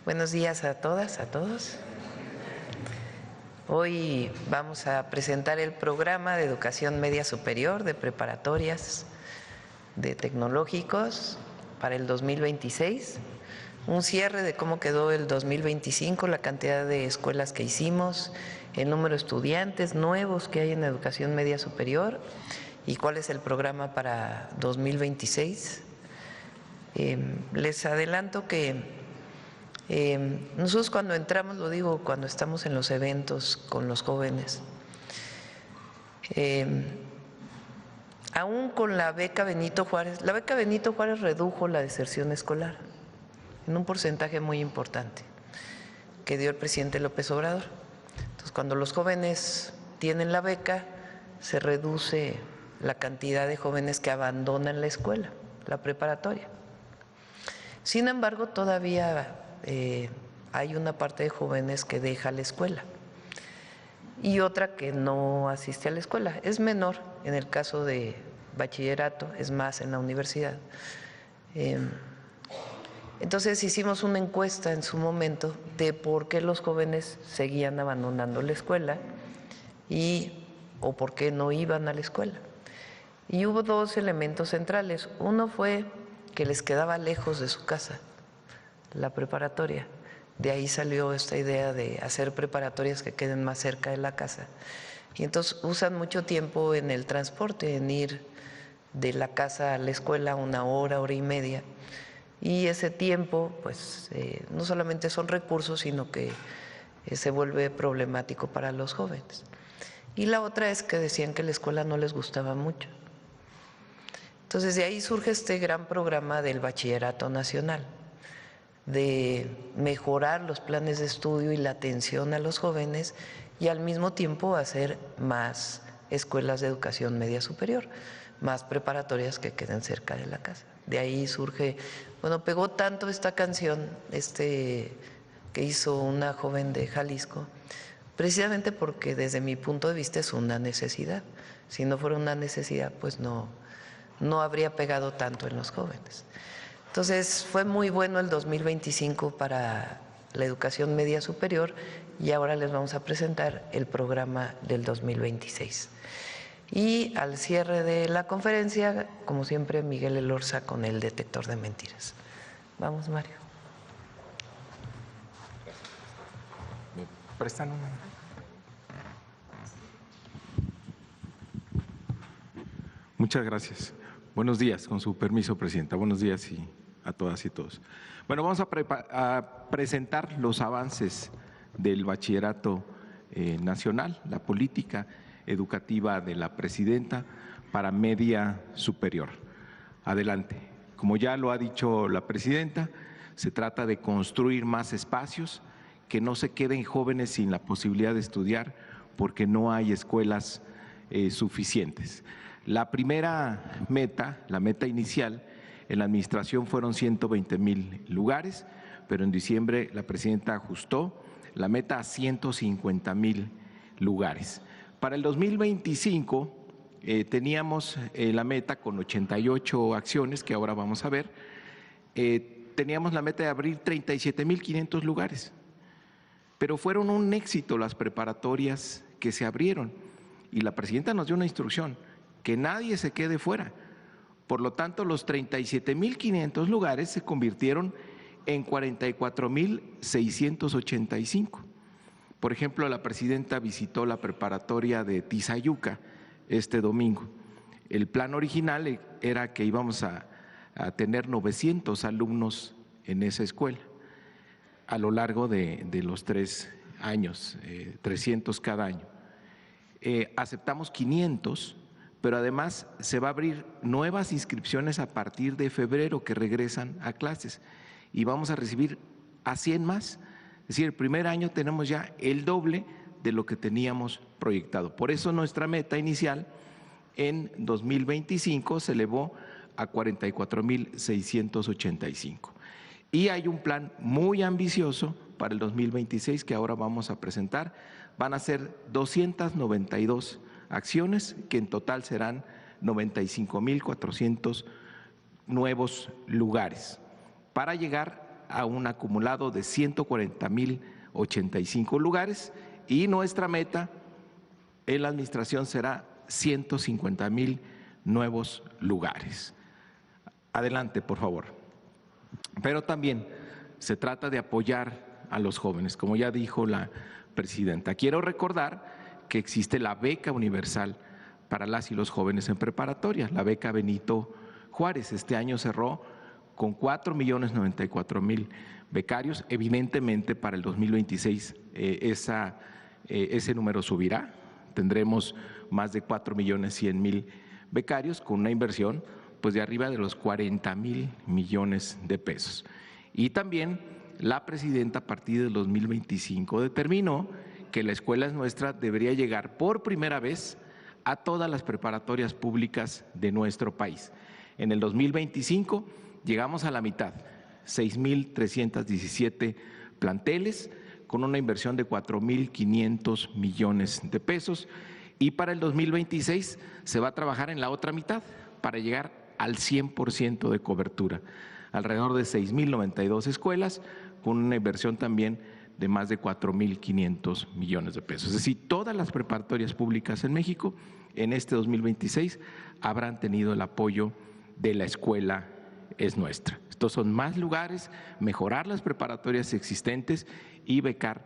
Buenos días a todas, a todos. Hoy vamos a presentar el programa de educación media superior de preparatorias de tecnológicos para el 2026, un cierre de cómo quedó el 2025, la cantidad de escuelas que hicimos, el número de estudiantes nuevos que hay en educación media superior y cuál es el programa para 2026. Les adelanto que nosotros cuando entramos, lo digo cuando estamos en los eventos con los jóvenes, aún con la beca Benito Juárez redujo la deserción escolar en un porcentaje muy importante que dio el presidente López Obrador. Entonces, cuando los jóvenes tienen la beca, se reduce la cantidad de jóvenes que abandonan la escuela, la preparatoria. Sin embargo, todavía hay una parte de jóvenes que deja la escuela y otra que no asiste a la escuela. Es menor en el caso de bachillerato, es más en la universidad. Entonces hicimos una encuesta en su momento de por qué los jóvenes seguían abandonando la escuela o por qué no iban a la escuela. Y hubo dos elementos centrales. Uno fue que les quedaba lejos de su casa la preparatoria. De ahí salió esta idea de hacer preparatorias que queden más cerca de la casa. Y entonces usan mucho tiempo en el transporte, en ir de la casa a la escuela 1 hora, hora y media. Y ese tiempo, pues, no solamente son recursos, sino que se vuelve problemático para los jóvenes. Y la otra es que decían que la escuela no les gustaba mucho. Entonces, de ahí surge este gran programa del Bachillerato Nacional, de mejorar los planes de estudio y la atención a los jóvenes y al mismo tiempo hacer más escuelas de educación media superior, más preparatorias que queden cerca de la casa. De ahí surge, pegó tanto esta canción que hizo una joven de Jalisco, precisamente porque desde mi punto de vista es una necesidad. Si no fuera una necesidad, pues no habría pegado tanto en los jóvenes. Entonces fue muy bueno el 2025 para la educación media superior y ahora les vamos a presentar el programa del 2026. Y al cierre de la conferencia, como siempre, Miguel Elorza con el detector de mentiras. Vamos, Mario. ¿Me prestan una? Muchas gracias. Buenos días, con su permiso, Presidenta. Buenos días y a todas y todos. Bueno, vamos a presentar los avances del Bachillerato Nacional, la política educativa de la Presidenta para media superior. Adelante. Como ya lo ha dicho la Presidenta, se trata de construir más espacios, que no se queden jóvenes sin la posibilidad de estudiar porque no hay escuelas suficientes. La primera meta, la meta inicial, en la administración fueron 120,000 lugares, pero en diciembre la Presidenta ajustó la meta a 150,000 lugares. Para el 2025 teníamos la meta con 88 acciones que ahora vamos a ver, teníamos la meta de abrir 37,500 lugares, pero fueron un éxito las preparatorias que se abrieron y la Presidenta nos dio una instrucción, que nadie se quede fuera. Por lo tanto, los 37,500 lugares se convirtieron en 44,685. Por ejemplo, la Presidenta visitó la preparatoria de Tizayuca este domingo. El plan original era que íbamos a tener 900 alumnos en esa escuela a lo largo de los 3 años, 300 cada año. Aceptamos 500. Pero además se va a abrir nuevas inscripciones a partir de febrero que regresan a clases y vamos a recibir a 100 más. Es decir, el primer año tenemos ya el doble de lo que teníamos proyectado. Por eso nuestra meta inicial en 2025 se elevó a 44,685. Y hay un plan muy ambicioso para el 2026 que ahora vamos a presentar. Van a ser 292 acciones que en total serán 95,400 nuevos lugares para llegar a un acumulado de 140,085 lugares y nuestra meta en la administración será 150,000 nuevos lugares. Adelante, por favor. Pero también se trata de apoyar a los jóvenes, como ya dijo la presidenta. Quiero recordar que existe la beca universal para las y los jóvenes en preparatoria, la beca Benito Juárez. Este año cerró con 4,094,000 becarios. Evidentemente, para el 2026 ese número subirá. Tendremos más de 4,100,000 becarios con una inversión pues de arriba de los 40,000 millones de pesos. Y también la presidenta a partir del 2025 determinó que la Escuela es Nuestra debería llegar por primera vez a todas las preparatorias públicas de nuestro país. En el 2025 llegamos a la mitad, 6,317 planteles con una inversión de 4,500 millones de pesos, y para el 2026 se va a trabajar en la otra mitad para llegar al 100% de cobertura, alrededor de 6,092 escuelas con una inversión también de más de 4,500 millones de pesos. Es decir, todas las preparatorias públicas en México en este 2026 habrán tenido el apoyo de la Escuela es Nuestra. Estos son más lugares, mejorar las preparatorias existentes y becar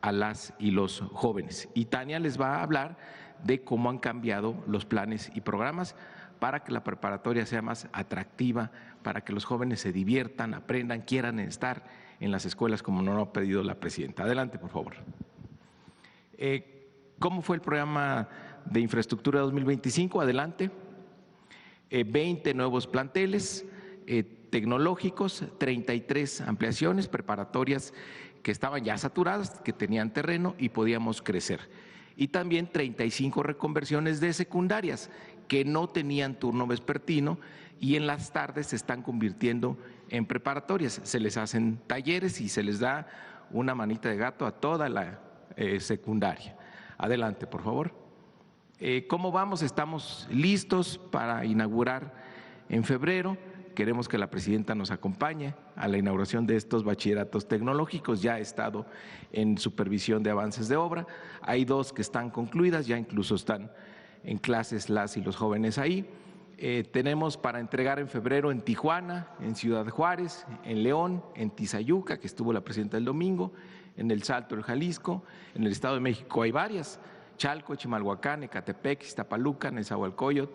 a las y los jóvenes. Y Tania les va a hablar de cómo han cambiado los planes y programas para que la preparatoria sea más atractiva, para que los jóvenes se diviertan, aprendan, quieran estar en las escuelas como nos lo ha pedido la presidenta. Adelante, por favor. ¿Cómo fue el programa de infraestructura 2025? Adelante. 20 nuevos planteles tecnológicos, 33 ampliaciones preparatorias que estaban ya saturadas, que tenían terreno y podíamos crecer. Y también 35 reconversiones de secundarias que no tenían turno vespertino y en las tardes se están convirtiendo en preparatorias. Se les hacen talleres y se les da una manita de gato a toda la secundaria. Adelante, por favor. ¿Cómo vamos? Estamos listos para inaugurar en febrero. Queremos que la presidenta nos acompañe a la inauguración de estos bachilleratos tecnológicos. Ya ha estado en supervisión de avances de obra. Hay 2 que están concluidas, ya incluso están en clases las y los jóvenes ahí. Tenemos para entregar en febrero en Tijuana, en Ciudad Juárez, en León, en Tizayuca, que estuvo la presidenta el domingo, en El Salto, el Jalisco, en el Estado de México hay varias, Chalco, Chimalhuacán, Ecatepec, Iztapaluca, Nezahualcóyotl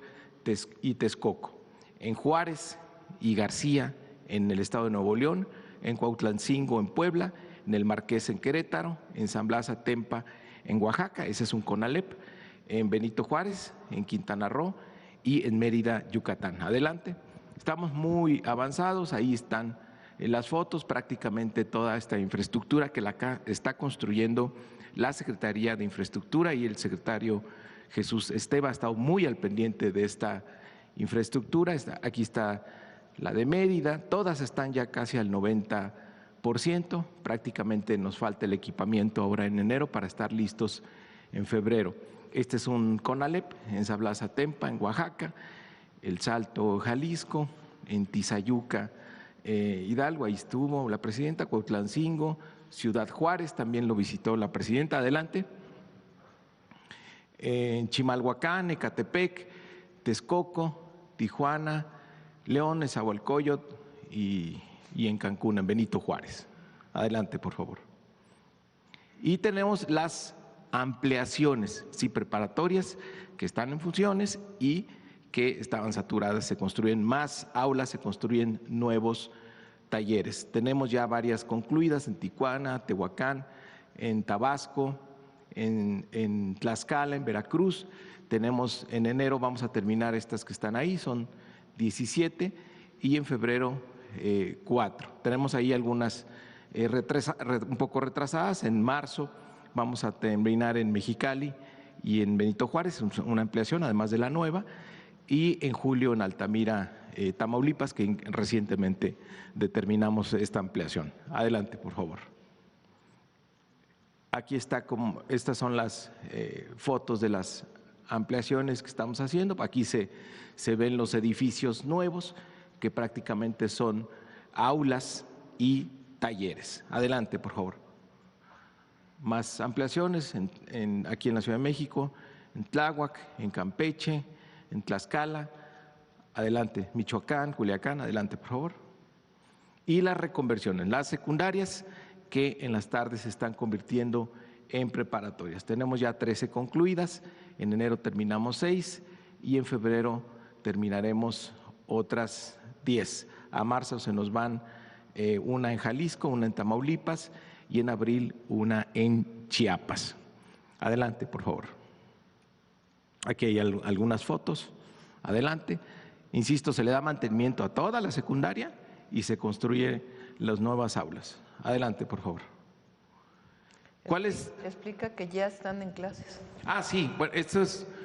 y Texcoco. En Juárez y García, en el Estado de Nuevo León, en Cuautlancingo, en Puebla, en el Marqués, en Querétaro, en San Blas Atempa, en Oaxaca, ese es un CONALEP, en Benito Juárez, en Quintana Roo y en Mérida, Yucatán. Adelante. Estamos muy avanzados, ahí están las fotos, prácticamente toda esta infraestructura que la está construyendo la Secretaría de Infraestructura y el secretario Jesús Esteva ha estado muy al pendiente de esta infraestructura. Aquí está la de Mérida, todas están ya casi al 90%, prácticamente nos falta el equipamiento ahora en enero para estar listos en febrero. Este es un CONALEP en San Blas Atempa, en Oaxaca, El Salto, Jalisco, en Tizayuca, Hidalgo, ahí estuvo la presidenta, Cuautlancingo, Ciudad Juárez, también lo visitó la presidenta. Adelante. En Chimalhuacán, Ecatepec, Texcoco, Tijuana, León, Nezahualcóyotl y en Cancún, en Benito Juárez. Adelante, por favor. Y tenemos las ampliaciones, sí, preparatorias que están en funciones y que estaban saturadas. Se construyen más aulas, se construyen nuevos talleres. Tenemos ya varias concluidas en Tijuana, Tehuacán, en Tabasco, en Tlaxcala, en Veracruz. Tenemos en enero, vamos a terminar estas que están ahí, son 17, y en febrero 4. Tenemos ahí algunas un poco retrasadas. En marzo vamos a terminar en Mexicali y en Benito Juárez, una ampliación además de la nueva, y en julio en Altamira, Tamaulipas, que recientemente determinamos esta ampliación. Adelante, por favor. Aquí está, estas son las fotos de las ampliaciones que estamos haciendo. Aquí se ven los edificios nuevos, que prácticamente son aulas y talleres. Adelante, por favor. Más ampliaciones aquí en la Ciudad de México, en Tláhuac, en Campeche, en Tlaxcala. Adelante, Michoacán, Culiacán, adelante, por favor. Y las reconversiones, las secundarias que en las tardes se están convirtiendo en preparatorias. Tenemos ya 13 concluidas, en enero terminamos 6 y en febrero terminaremos otras 10. A marzo se nos van una en Jalisco, una en Tamaulipas y en abril una en Chiapas. Adelante, por favor. Aquí hay algunas fotos. Adelante. Insisto, se le da mantenimiento a toda la secundaria y se construyen las nuevas aulas. Adelante, por favor. ¿Cuál es? Explica que ya están en clases. Sí, bueno,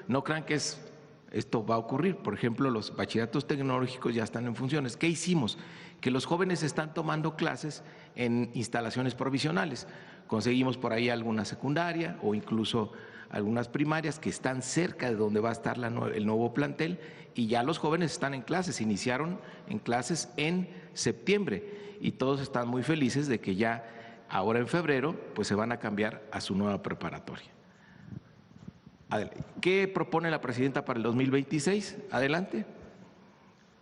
no crean que esto va a ocurrir. Por ejemplo, los bachilleratos tecnológicos ya están en funciones. ¿Qué hicimos? Que los jóvenes están tomando clases en instalaciones provisionales. Conseguimos por ahí alguna secundaria o incluso algunas primarias que están cerca de donde va a estar el nuevo plantel y ya los jóvenes están en clases, iniciaron en clases en septiembre y todos están muy felices de que ya ahora en febrero pues se van a cambiar a su nueva preparatoria. ¿Qué propone la presidenta para el 2026? Adelante.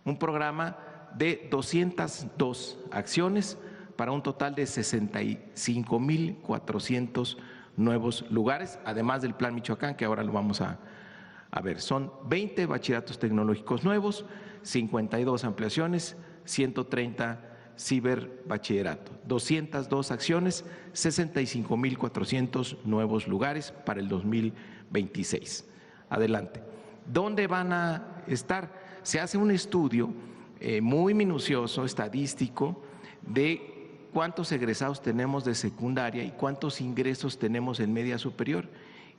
Un programa de 202 acciones para un total de 65,400 nuevos lugares, además del Plan Michoacán, que ahora lo vamos a ver. Son 20 bachilleratos tecnológicos nuevos, 52 ampliaciones, 130 ciberbachillerato, 202 acciones, 65,400 nuevos lugares para el 2026. Adelante. ¿Dónde van a estar? Se hace un estudio muy minucioso, estadístico, de cuántos egresados tenemos de secundaria y cuántos ingresos tenemos en media superior.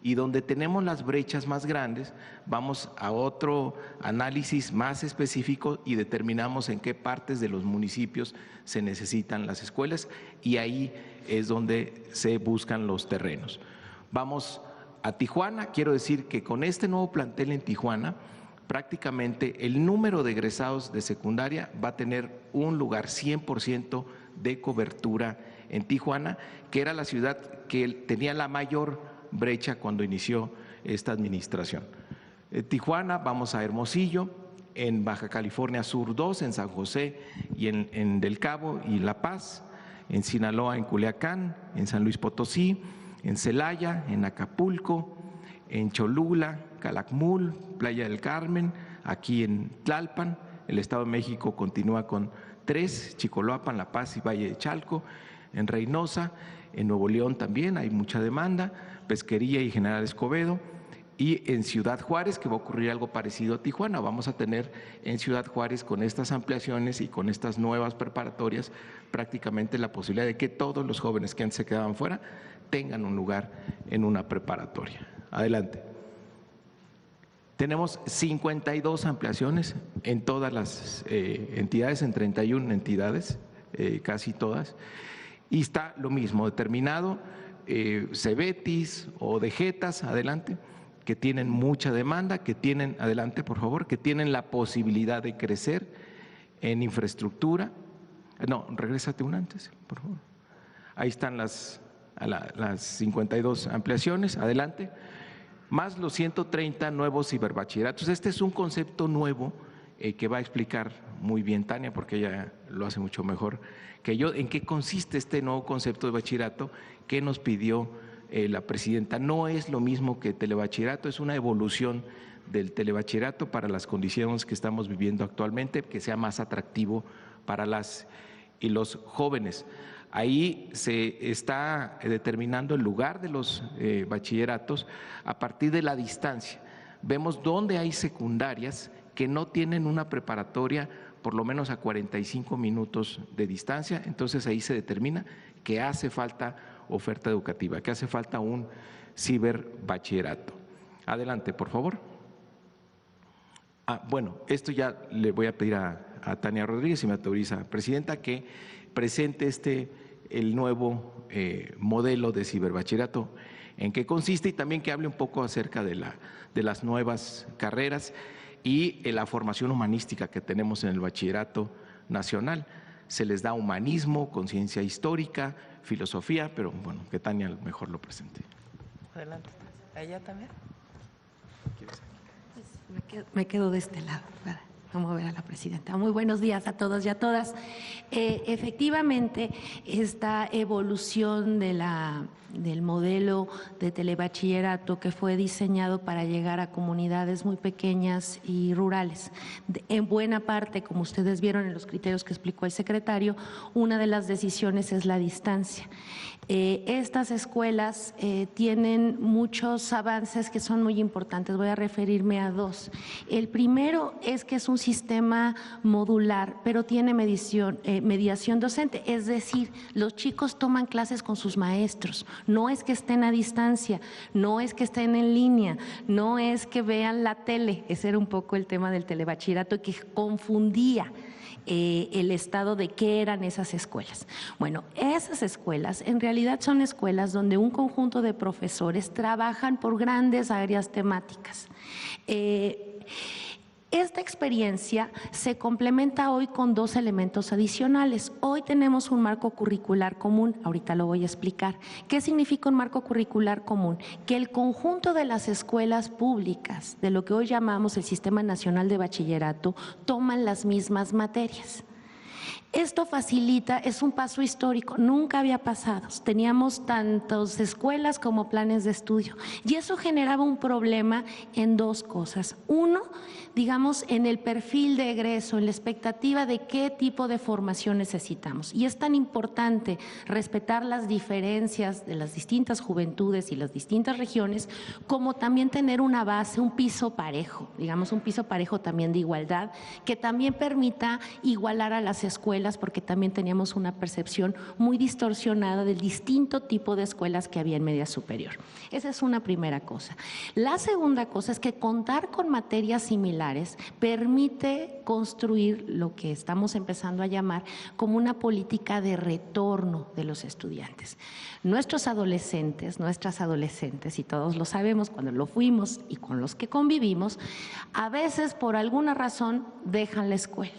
Y donde tenemos las brechas más grandes, vamos a otro análisis más específico y determinamos en qué partes de los municipios se necesitan las escuelas y ahí es donde se buscan los terrenos. Vamos a Tijuana, quiero decir que con este nuevo plantel en Tijuana, prácticamente el número de egresados de secundaria va a tener un lugar 100% de cobertura en Tijuana, que era la ciudad que tenía la mayor brecha cuando inició esta administración. En Tijuana, vamos a Hermosillo, en Baja California Sur 2, en San José y en Del Cabo y La Paz, en Sinaloa, en Culiacán, en San Luis Potosí, en Celaya, en Acapulco, en Cholula, Calakmul, Playa del Carmen, aquí en Tlalpan. El Estado de México continúa con 3, Chicoloapan, La Paz y Valle de Chalco, en Reynosa, en Nuevo León también hay mucha demanda, Pesquería y General Escobedo, y en Ciudad Juárez, que va a ocurrir algo parecido a Tijuana. Vamos a tener en Ciudad Juárez, con estas ampliaciones y con estas nuevas preparatorias, prácticamente la posibilidad de que todos los jóvenes que antes se quedaban fuera tengan un lugar en una preparatoria. Adelante. Tenemos 52 ampliaciones en todas las entidades, en 31 entidades, casi todas, y está lo mismo, determinado, Cebetis o Dejetas, adelante, que tienen mucha demanda, que tienen, adelante por favor, que tienen la posibilidad de crecer en infraestructura. No, regrésate un antes, por favor. Ahí están las 52 ampliaciones, adelante, más los 130 nuevos ciberbachilleratos. Este es un concepto nuevo que va a explicar muy bien Tania, porque ella lo hace mucho mejor que yo. ¿En qué consiste este nuevo concepto de bachillerato que nos pidió la presidenta? No es lo mismo que telebachillerato, es una evolución del telebachillerato para las condiciones que estamos viviendo actualmente, que sea más atractivo para las y los jóvenes. Ahí se está determinando el lugar de los bachilleratos a partir de la distancia. Vemos dónde hay secundarias que no tienen una preparatoria por lo menos a 45 minutos de distancia, entonces ahí se determina que hace falta oferta educativa, que hace falta un ciberbachillerato. Adelante, por favor. Bueno, esto ya le voy a pedir a Tania Rodríguez, si me autoriza, presidenta, que presente el nuevo modelo de ciberbachillerato, en qué consiste y también que hable un poco acerca de las nuevas carreras y la formación humanística que tenemos en el bachillerato nacional. se les da humanismo, conciencia histórica, filosofía, pero bueno, que Tania a lo mejor lo presente. Adelante. ¿Ella también? Me quedo de este lado para no mover a la presidenta. Muy buenos días a todos y a todas. Efectivamente, esta evolución del modelo de telebachillerato que fue diseñado para llegar a comunidades muy pequeñas y rurales. En buena parte, como ustedes vieron en los criterios que explicó el secretario, una de las decisiones es la distancia. Estas escuelas tienen muchos avances que son muy importantes. Voy a referirme a dos. El primero es que es un sistema modular, pero tiene mediación docente, es decir, los chicos toman clases con sus maestros, no es que estén a distancia, no es que estén en línea, no es que vean la tele. Ese era un poco el tema del telebachillerato que confundía el estado de qué eran esas escuelas. Bueno, esas escuelas en realidad son escuelas donde un conjunto de profesores trabajan por grandes áreas temáticas. Esta experiencia se complementa hoy con dos elementos adicionales. Hoy tenemos un marco curricular común, ahorita lo voy a explicar. ¿Qué significa un marco curricular común? Que el conjunto de las escuelas públicas, de lo que hoy llamamos el Sistema Nacional de Bachillerato, toman las mismas materias. Esto facilita, es un paso histórico, nunca había pasado. Teníamos tantas escuelas como planes de estudio y eso generaba un problema en dos cosas. Uno, digamos, en el perfil de egreso, en la expectativa de qué tipo de formación necesitamos. Y es tan importante respetar las diferencias de las distintas juventudes y las distintas regiones, como también tener una base, un piso parejo, digamos, un piso parejo también de igualdad, que también permita igualar a las escuelas, porque también teníamos una percepción muy distorsionada del distinto tipo de escuelas que había en media superior. Esa es una primera cosa. La segunda cosa es que contar con materias similares permite construir lo que estamos empezando a llamar como una política de retorno de los estudiantes. Nuestros adolescentes, nuestras adolescentes, y todos lo sabemos cuando lo fuimos y con los que convivimos, a veces por alguna razón dejan la escuela.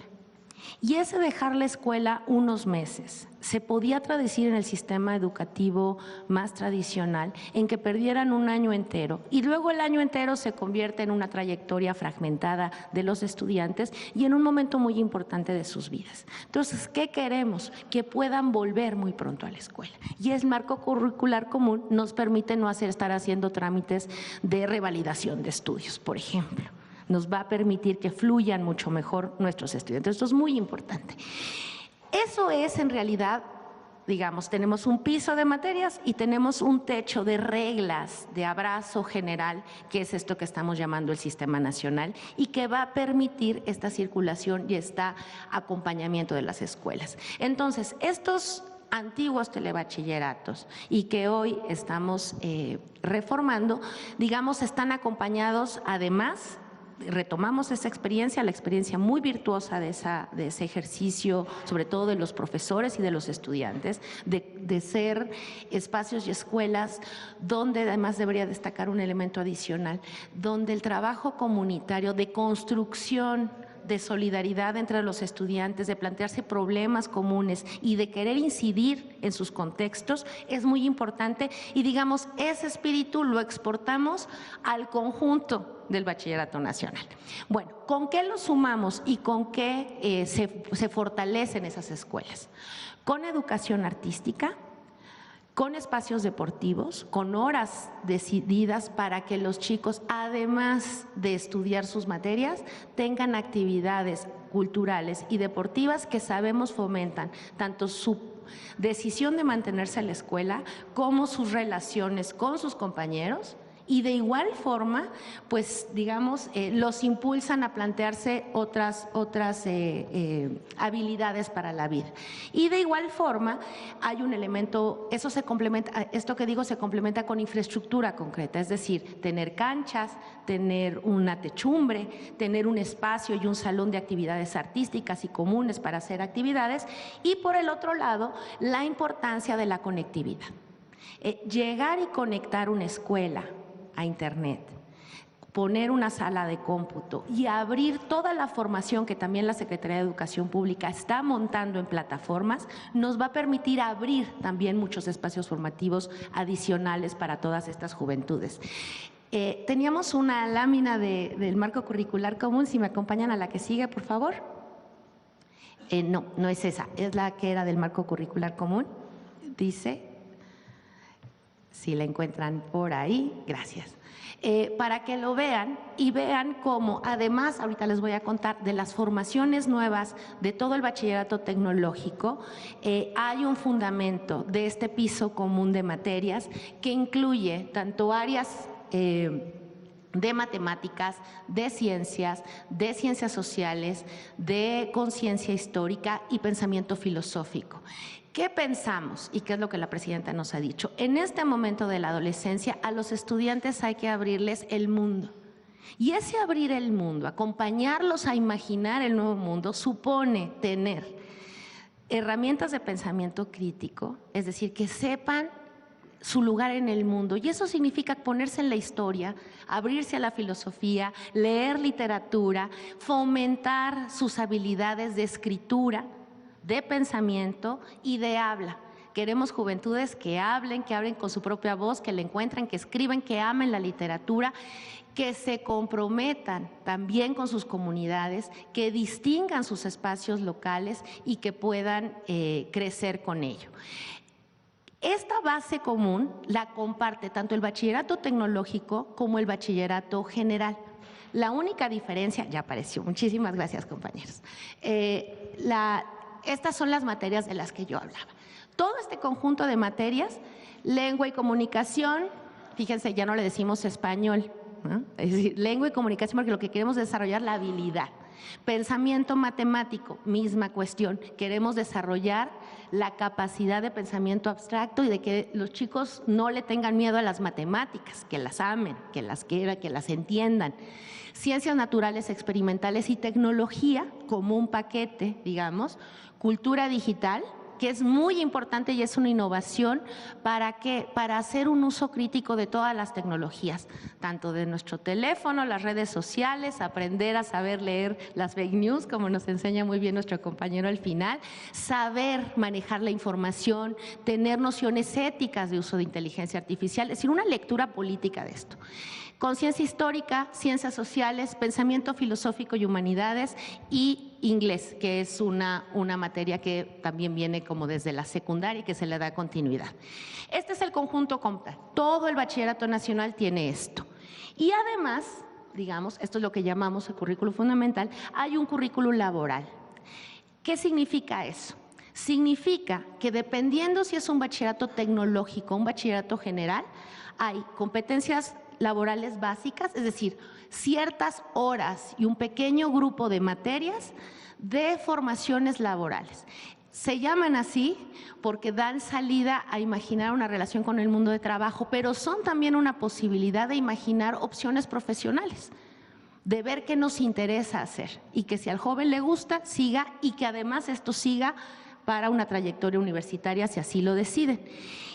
Y ese dejar la escuela unos meses se podía traducir en el sistema educativo más tradicional en que perdieran un año entero y luego el año entero se convierte en una trayectoria fragmentada de los estudiantes y en un momento muy importante de sus vidas. Entonces, ¿qué queremos? Que puedan volver muy pronto a la escuela. Y el marco curricular común nos permite no estar haciendo trámites de revalidación de estudios, por ejemplo. Nos va a permitir que fluyan mucho mejor nuestros estudiantes. Esto es muy importante. Eso es en realidad, digamos, tenemos un piso de materias y tenemos un techo de reglas, de abrazo general, que es esto que estamos llamando el Sistema Nacional y que va a permitir esta circulación y este acompañamiento de las escuelas. Entonces, estos antiguos telebachilleratos y que hoy estamos reformando, digamos, están acompañados además. Retomamos esa experiencia, la experiencia muy virtuosa de ese ejercicio, sobre todo de los profesores y de los estudiantes, de ser espacios y escuelas donde además debería destacar un elemento adicional, donde el trabajo comunitario de construcción de solidaridad entre los estudiantes, de plantearse problemas comunes y de querer incidir en sus contextos es muy importante y digamos ese espíritu lo exportamos al conjunto del Bachillerato Nacional. Bueno, ¿con qué lo sumamos y con qué se fortalecen esas escuelas? Con educación artística, con espacios deportivos, con horas decididas para que los chicos, además de estudiar sus materias, tengan actividades culturales y deportivas que sabemos fomentan tanto su decisión de mantenerse en la escuela como sus relaciones con sus compañeros. Y de igual forma, pues digamos, los impulsan a plantearse otras habilidades para la vida. Y de igual forma, hay un elemento, eso se complementa, esto que digo se complementa con infraestructura concreta, es decir, tener canchas, tener una techumbre, tener un espacio y un salón de actividades artísticas y comunes para hacer actividades. Y por el otro lado, la importancia de la conectividad. Llegar y conectar una escuela a Internet poner una sala de cómputo y abrir toda la formación que también la Secretaría de Educación Pública está montando en plataformas, nos va a permitir abrir también muchos espacios formativos adicionales para todas estas juventudes. Teníamos una lámina del marco curricular común, si me acompañan a la que sigue, por favor. No, no es esa, es la que era del marco curricular común. Dice, si la encuentran por ahí, gracias. Para que lo vean y vean cómo, además, ahorita les voy a contar de las formaciones nuevas de todo el bachillerato tecnológico, hay un fundamento de este piso común de materias que incluye tanto áreas de matemáticas, de ciencias sociales, de conciencia histórica y pensamiento filosófico. ¿Qué pensamos y qué es lo que la presidenta nos ha dicho? En este momento de la adolescencia, a los estudiantes hay que abrirles el mundo. Y ese abrir el mundo, acompañarlos a imaginar el nuevo mundo, supone tener herramientas de pensamiento crítico, es decir, que sepan su lugar en el mundo. Y eso significa ponerse en la historia, abrirse a la filosofía, leer literatura, fomentar sus habilidades de escritura, de pensamiento y de habla. Queremos juventudes que hablen con su propia voz, que la encuentren, que escriban, que amen la literatura, que se comprometan también con sus comunidades, que distingan sus espacios locales y que puedan crecer con ello. Esta base común la comparte tanto el bachillerato tecnológico como el bachillerato general. La única diferencia, ya apareció, muchísimas gracias compañeros, estas son las materias de las que yo hablaba. Todo este conjunto de materias, lengua y comunicación, fíjense, ya no le decimos español, ¿no? Es decir, lengua y comunicación porque lo que queremos es desarrollar la habilidad. Pensamiento matemático, misma cuestión, queremos desarrollar la capacidad de pensamiento abstracto y de que los chicos no le tengan miedo a las matemáticas, que las amen, que las quieran, que las entiendan. Ciencias naturales experimentales y tecnología como un paquete, digamos, cultura digital, que es muy importante y es una innovación para hacer un uso crítico de todas las tecnologías, tanto de nuestro teléfono, las redes sociales, aprender a saber leer las fake news, como nos enseña muy bien nuestro compañero al final, saber manejar la información, tener nociones éticas de uso de inteligencia artificial, es decir, una lectura política de esto. Conciencia histórica, ciencias sociales, pensamiento filosófico y humanidades y inglés, que es una materia que también viene como desde la secundaria y que se le da continuidad. Este es el conjunto completo. Todo el bachillerato nacional tiene esto. Y además, digamos, esto es lo que llamamos el currículo fundamental, hay un currículo laboral. ¿Qué significa eso? Significa que dependiendo si es un bachillerato tecnológico, un bachillerato general, hay competencias laborales básicas, es decir, ciertas horas y un pequeño grupo de materias de formaciones laborales. Se llaman así porque dan salida a imaginar una relación con el mundo de trabajo, pero son también una posibilidad de imaginar opciones profesionales, de ver qué nos interesa hacer y que si al joven le gusta, siga y que además esto siga para una trayectoria universitaria si así lo deciden.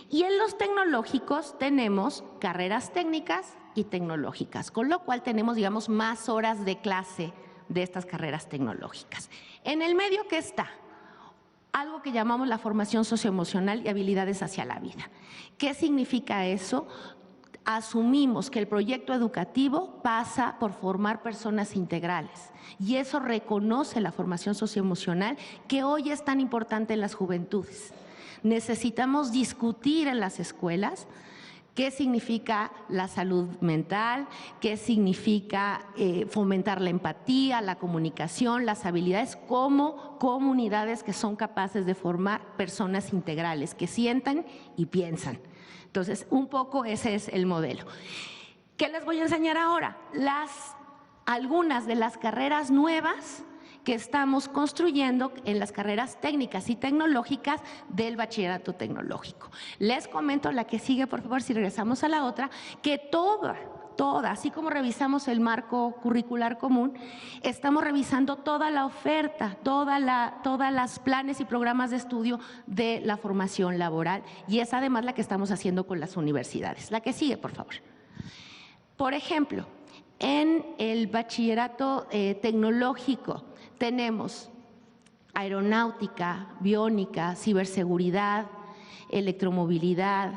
Y en los tecnológicos tenemos carreras técnicas y tecnológicas, con lo cual tenemos, digamos, más horas de clase de estas carreras tecnológicas. En el medio, ¿qué está? Algo que llamamos la formación socioemocional y habilidades hacia la vida. ¿Qué significa eso? Asumimos que el proyecto educativo pasa por formar personas integrales y eso reconoce la formación socioemocional que hoy es tan importante en las juventudes. Necesitamos discutir en las escuelas qué significa la salud mental, qué significa fomentar la empatía, la comunicación, las habilidades como comunidades que son capaces de formar personas integrales, que sientan y piensan. Entonces, un poco ese es el modelo. ¿Qué les voy a enseñar ahora? Algunas de las carreras nuevas que estamos construyendo en las carreras técnicas y tecnológicas del bachillerato tecnológico. Les comento la que sigue, por favor, si regresamos a la otra, que toda, así como revisamos el marco curricular común, estamos revisando toda la oferta, todas las planes y programas de estudio de la formación laboral y es además la que estamos haciendo con las universidades. La que sigue, por favor. Por ejemplo, En el bachillerato tecnológico tenemos aeronáutica, biónica, ciberseguridad, electromovilidad,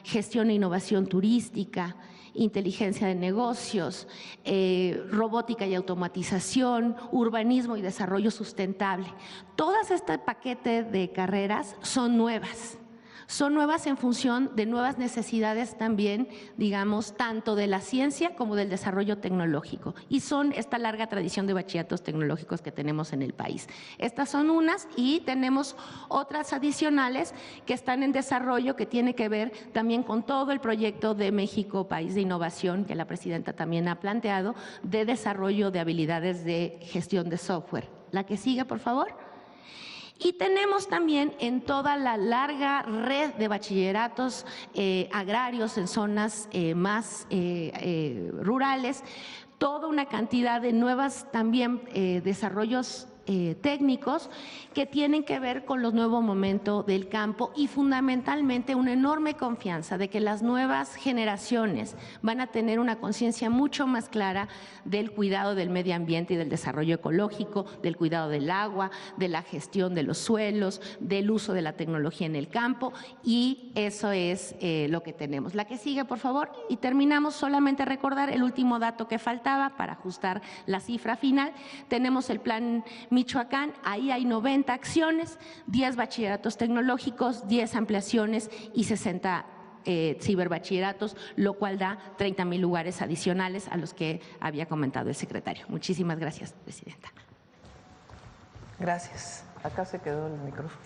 gestión e innovación turística, inteligencia de negocios, robótica y automatización, urbanismo y desarrollo sustentable. Todas este paquete de carreras son nuevas. Son nuevas en función de nuevas necesidades también, digamos, tanto de la ciencia como del desarrollo tecnológico. Y son esta larga tradición de bachilleratos tecnológicos que tenemos en el país. Estas son unas y tenemos otras adicionales que están en desarrollo, que tiene que ver también con todo el proyecto de México, País de Innovación, que la presidenta también ha planteado, de desarrollo de habilidades de gestión de software. La que sigue, por favor. Y tenemos también en toda la larga red de bachilleratos agrarios en zonas más rurales, toda una cantidad de nuevas también desarrollos técnicos que tienen que ver con los nuevos momentos del campo y fundamentalmente una enorme confianza de que las nuevas generaciones van a tener una conciencia mucho más clara del cuidado del medio ambiente y del desarrollo ecológico, del cuidado del agua, de la gestión de los suelos, del uso de la tecnología en el campo, y eso es lo que tenemos. La que sigue, por favor, y terminamos. Solamente recordar el último dato que faltaba para ajustar la cifra final. Tenemos el plan Michoacán, ahí hay 90 acciones, 10 bachilleratos tecnológicos, 10 ampliaciones y 60 ciberbachilleratos, lo cual da 30,000 lugares adicionales a los que había comentado el secretario. Muchísimas gracias, presidenta. Gracias. Acá se quedó el micrófono.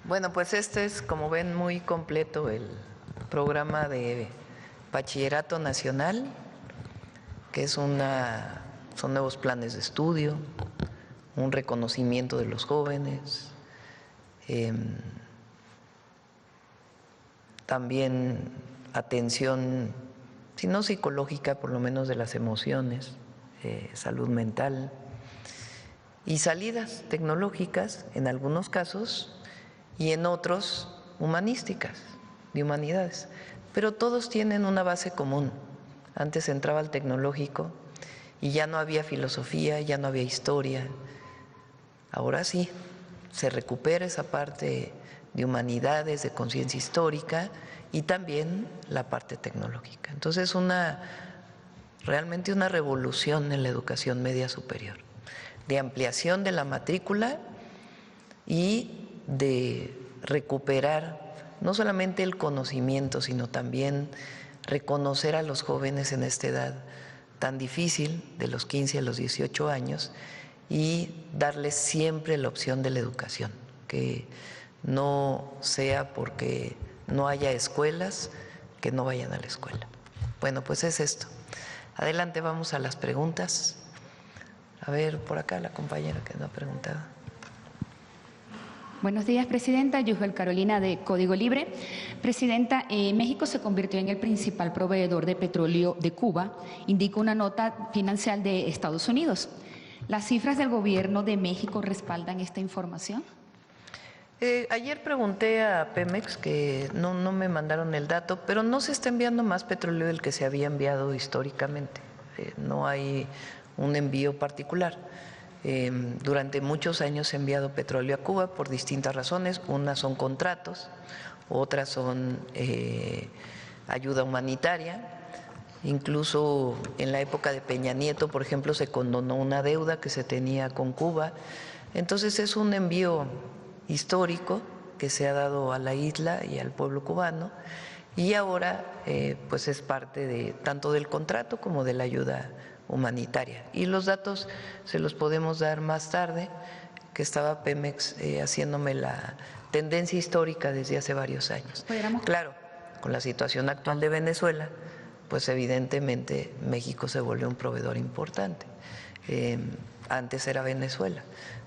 Bueno, pues este es, como ven, muy completo el programa de Bachillerato Nacional, que son nuevos planes de estudio, un reconocimiento de los jóvenes, también atención, si no psicológica, por lo menos de las emociones, salud mental y salidas tecnológicas en algunos casos y en otros humanísticas, de humanidades, pero todos tienen una base común. Antes entraba al tecnológico y ya no había filosofía, ya no había historia. Ahora sí, se recupera esa parte de humanidades, de conciencia histórica y también la parte tecnológica. Entonces, realmente una revolución en la educación media superior, de ampliación de la matrícula y de recuperar no solamente el conocimiento, sino también reconocer a los jóvenes en esta edad tan difícil, de los 15 a los 18 años, y darles siempre la opción de la educación, que no sea porque no haya escuelas, que no vayan a la escuela. Bueno, pues es esto. Adelante, vamos a las preguntas. A ver, por acá la compañera que no ha preguntado. Buenos días, Presidenta. Yusbel Carolina, de Código Libre. Presidenta, México se convirtió en el principal proveedor de petróleo de Cuba, indica una nota financiera de Estados Unidos. ¿Las cifras del Gobierno de México respaldan esta información? Ayer pregunté a Pemex, que no me mandaron el dato, pero no se está enviando más petróleo del que se había enviado históricamente. No hay un envío particular. Durante muchos años se ha enviado petróleo a Cuba por distintas razones. Unas son contratos, otras son ayuda humanitaria. Incluso en la época de Peña Nieto, por ejemplo, se condonó una deuda que se tenía con Cuba. Entonces es un envío histórico que se ha dado a la isla y al pueblo cubano, y ahora pues es parte de tanto del contrato como de la ayuda humanitaria. Y los datos se los podemos dar más tarde, que estaba Pemex haciéndome la tendencia histórica desde hace varios años. Claro, con la situación actual de Venezuela, pues evidentemente México se volvió un proveedor importante. Antes era Venezuela,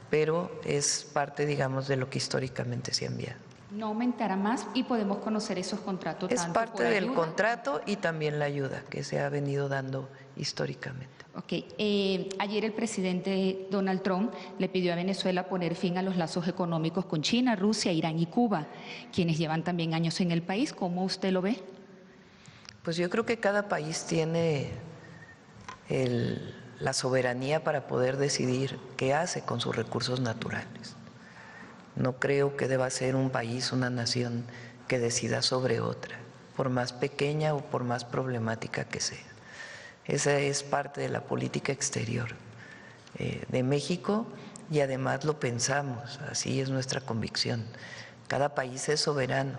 pero es parte, digamos, de lo que históricamente se ha enviado. ¿No aumentará más y podemos conocer esos contratos? Es parte del contrato y también la ayuda que se ha venido dando históricamente. Ok. Ayer el presidente Donald Trump le pidió a Venezuela poner fin a los lazos económicos con China, Rusia, Irán y Cuba, quienes llevan también años en el país. ¿Cómo usted lo ve? Pues yo creo que cada país tiene la soberanía para poder decidir qué hace con sus recursos naturales. No creo que deba ser un país, una nación que decida sobre otra, por más pequeña o por más problemática que sea. Esa es parte de la política exterior de México y además lo pensamos, así es nuestra convicción. Cada país es soberano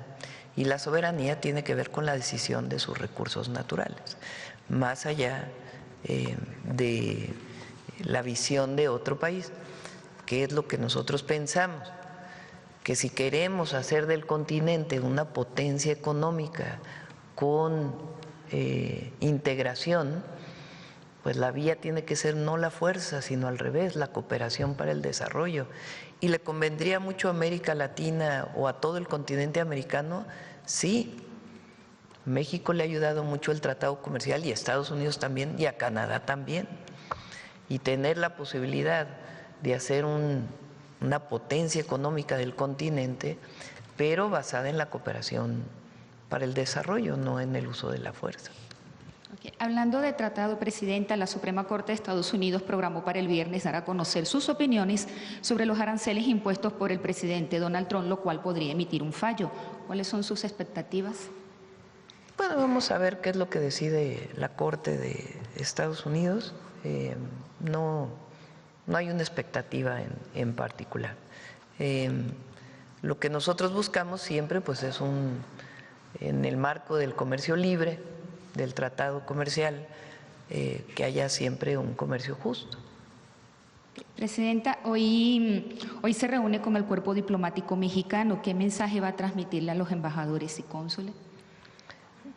y la soberanía tiene que ver con la decisión de sus recursos naturales, más allá de la visión de otro país, que es lo que nosotros pensamos, que si queremos hacer del continente una potencia económica con integración, pues la vía tiene que ser no la fuerza, sino al revés, la cooperación para el desarrollo. ¿Y le convendría mucho a América Latina o a todo el continente americano? Sí. México le ha ayudado mucho el tratado comercial y a Estados Unidos también y a Canadá también. Y tener la posibilidad de hacer una potencia económica del continente, pero basada en la cooperación para el desarrollo, no en el uso de la fuerza. Okay. Hablando de tratado, Presidenta, la Suprema Corte de Estados Unidos programó para el viernes dar a conocer sus opiniones sobre los aranceles impuestos por el presidente Donald Trump, lo cual podría emitir un fallo. ¿Cuáles son sus expectativas? Bueno, vamos a ver qué es lo que decide la Corte de Estados Unidos. No hay una expectativa en particular. Lo que nosotros buscamos siempre pues es en el marco del comercio libre, del tratado comercial, que haya siempre un comercio justo. Presidenta, hoy se reúne con el cuerpo diplomático mexicano. ¿Qué mensaje va a transmitirle a los embajadores y cónsules?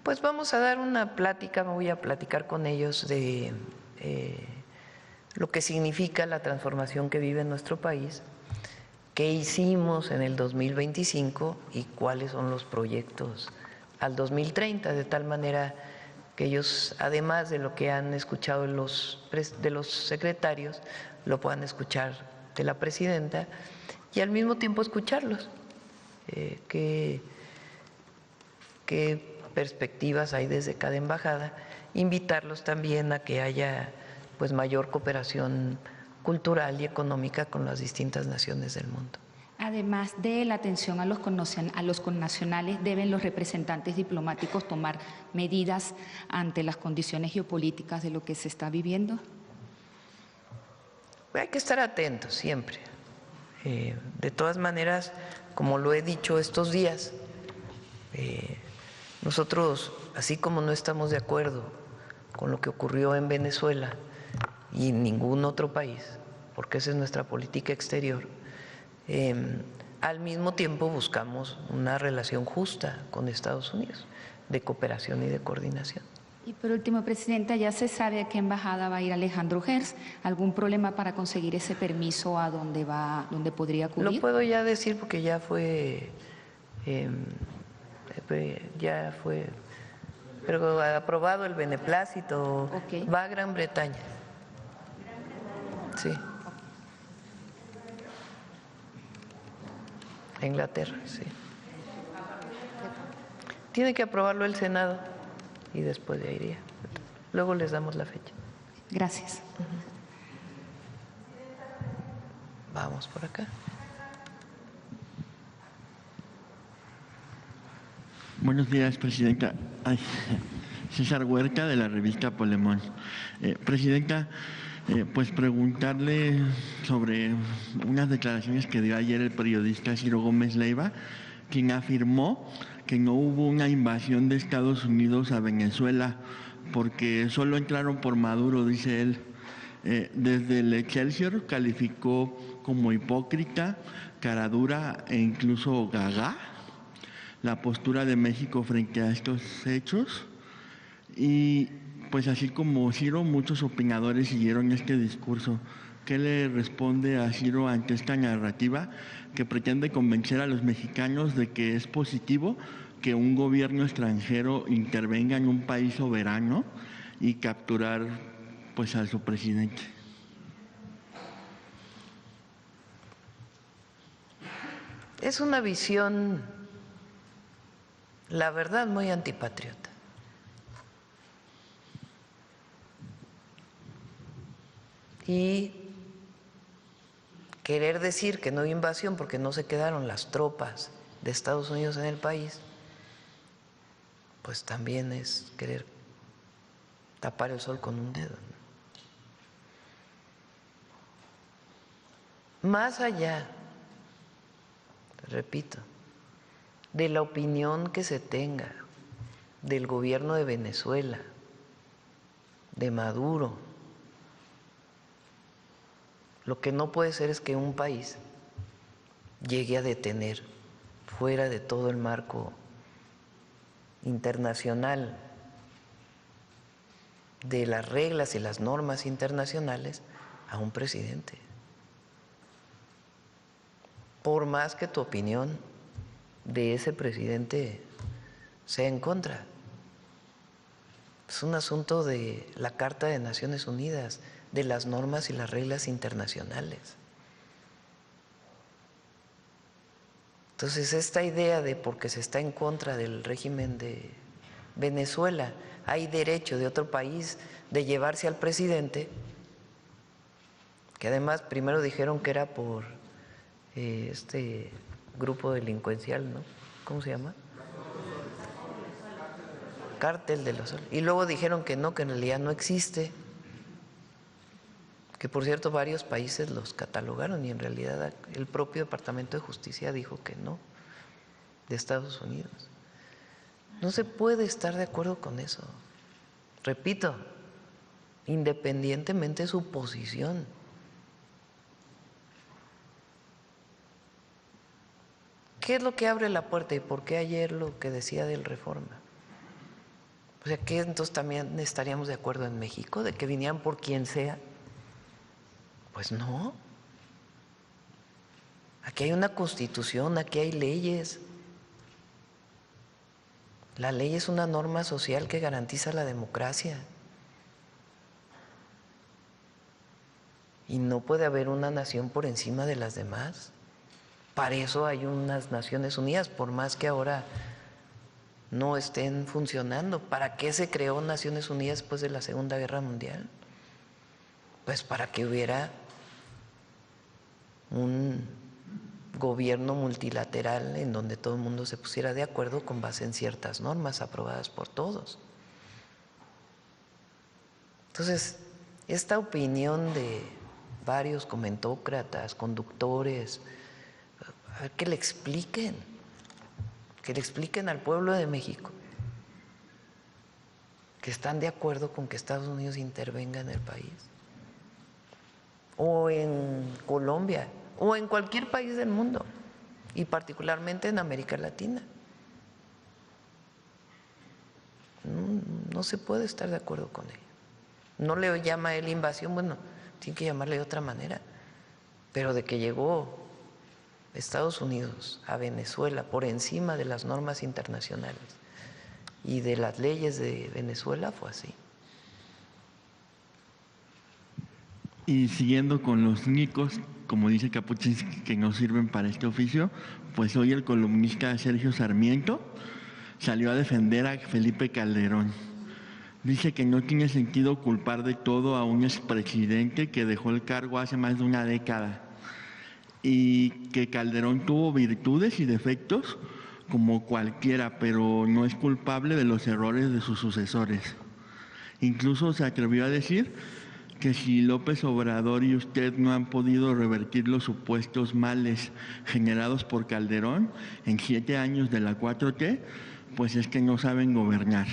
Pues vamos a dar una plática, voy a platicar con ellos de lo que significa la transformación que vive nuestro país, qué hicimos en el 2025 y cuáles son los proyectos al 2030, de tal manera que ellos, además de lo que han escuchado de los secretarios, lo puedan escuchar de la presidenta y al mismo tiempo escucharlos. ¿Qué perspectivas hay desde cada embajada? Invitarlos también a que haya pues mayor cooperación cultural y económica con las distintas naciones del mundo. Además de la atención a los connacionales, ¿deben los representantes diplomáticos tomar medidas ante las condiciones geopolíticas de lo que se está viviendo? Hay que estar atentos siempre. De todas maneras, como lo he dicho estos días, nosotros, así como no estamos de acuerdo con lo que ocurrió en Venezuela y en ningún otro país, porque esa es nuestra política exterior, al mismo tiempo buscamos una relación justa con Estados Unidos, de cooperación y de coordinación. Y por último, Presidenta, ya se sabe a qué embajada va a ir Alejandro Hertz. ¿Algún problema para conseguir ese permiso a dónde podría acudir? Lo puedo ya decir porque ya fue pero aprobado el beneplácito. Okay. Va a Gran Bretaña. Sí. A Inglaterra, sí. Tiene que aprobarlo el Senado y después de ahí iría. Luego les damos la fecha. Gracias. Vamos por acá. Buenos días, Presidenta. César Huerta, de la revista Polemón. Presidenta, pues preguntarle sobre unas declaraciones que dio ayer el periodista Ciro Gómez Leiva, quien afirmó que no hubo una invasión de Estados Unidos a Venezuela porque solo entraron por Maduro, dice él. Desde el Excelsior calificó como hipócrita, caradura e incluso gaga la postura de México frente a estos hechos. Y pues así como Ciro, muchos opinadores siguieron este discurso. ¿Qué le responde a Ciro ante esta narrativa que pretende convencer a los mexicanos de que es positivo que un gobierno extranjero intervenga en un país soberano y capturar pues a su presidente? Es una visión, la verdad, muy antipatriota. y querer decir que no hay invasión porque no se quedaron las tropas de Estados Unidos en el país, pues también es querer tapar el sol con un dedo, ¿no? Más allá, repito, de la opinión que se tenga del gobierno de Venezuela, de Maduro, lo que no puede ser es que un país llegue a detener fuera de todo el marco internacional de las reglas y las normas internacionales a un presidente. Por más que tu opinión de ese presidente sea en contra. Es un asunto de la Carta de Naciones Unidas, de las normas y las reglas internacionales. Entonces, esta idea de porque se está en contra del régimen de Venezuela, hay derecho de otro país de llevarse al presidente, que además primero dijeron que era por este grupo delincuencial, ¿no? ¿Cómo se llama? Cártel de los Soles. Y luego dijeron que no, que en realidad no existe, que por cierto varios países los catalogaron y en realidad el propio Departamento de Justicia dijo que no, de Estados Unidos. No se puede estar de acuerdo con eso. Repito, independientemente de su posición. ¿Qué es lo que abre la puerta y por qué ayer lo que decía del Reforma? O sea, ¿qué entonces también estaríamos de acuerdo en México de que vinieran por quien sea? Pues no. Aquí hay una constitución, aquí hay leyes. La ley es una norma social que garantiza la democracia. Y no puede haber una nación por encima de las demás. Para eso hay unas Naciones Unidas, por más que ahora no estén funcionando. ¿Para qué se creó Naciones Unidas después de la Segunda Guerra Mundial? Pues para que hubiera un gobierno multilateral en donde todo el mundo se pusiera de acuerdo con base en ciertas normas aprobadas por todos. Entonces, esta opinión de varios comentócratas, conductores, a ver, que le expliquen al pueblo de México que están de acuerdo con que Estados Unidos intervenga en el país, o en Colombia, o en cualquier país del mundo, y particularmente en América Latina. No se puede estar de acuerdo con ello. No le llama él invasión, bueno, tiene que llamarle de otra manera, pero de que llegó Estados Unidos a Venezuela por encima de las normas internacionales y de las leyes de Venezuela, fue así. Y siguiendo con los nicos, como dice Kapuczynski, que no sirven para este oficio, pues hoy el columnista Sergio Sarmiento salió a defender a Felipe Calderón. Dice que no tiene sentido culpar de todo a un expresidente que dejó el cargo hace más de una década y que Calderón tuvo virtudes y defectos como cualquiera, pero no es culpable de los errores de sus sucesores. Incluso se atrevió a decir que si López Obrador y usted no han podido revertir los supuestos males generados por Calderón en 7 años de la 4T, pues es que no saben gobernar.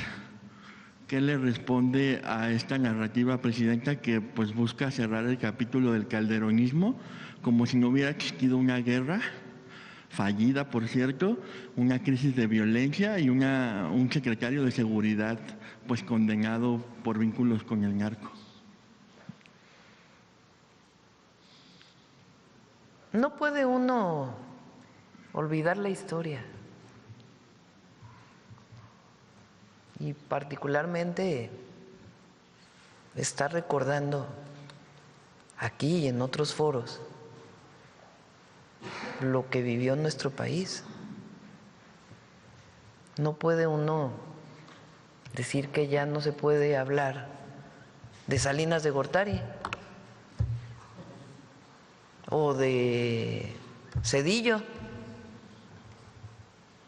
¿Qué le responde a esta narrativa, presidenta, que pues busca cerrar el capítulo del calderonismo como si no hubiera existido una guerra fallida, por cierto, una crisis de violencia y un secretario de seguridad pues condenado por vínculos con el narco? No puede uno olvidar la historia. Y particularmente está recordando aquí y en otros foros lo que vivió nuestro país. No puede uno decir que ya no se puede hablar de Salinas de Gortari, o de Zedillo,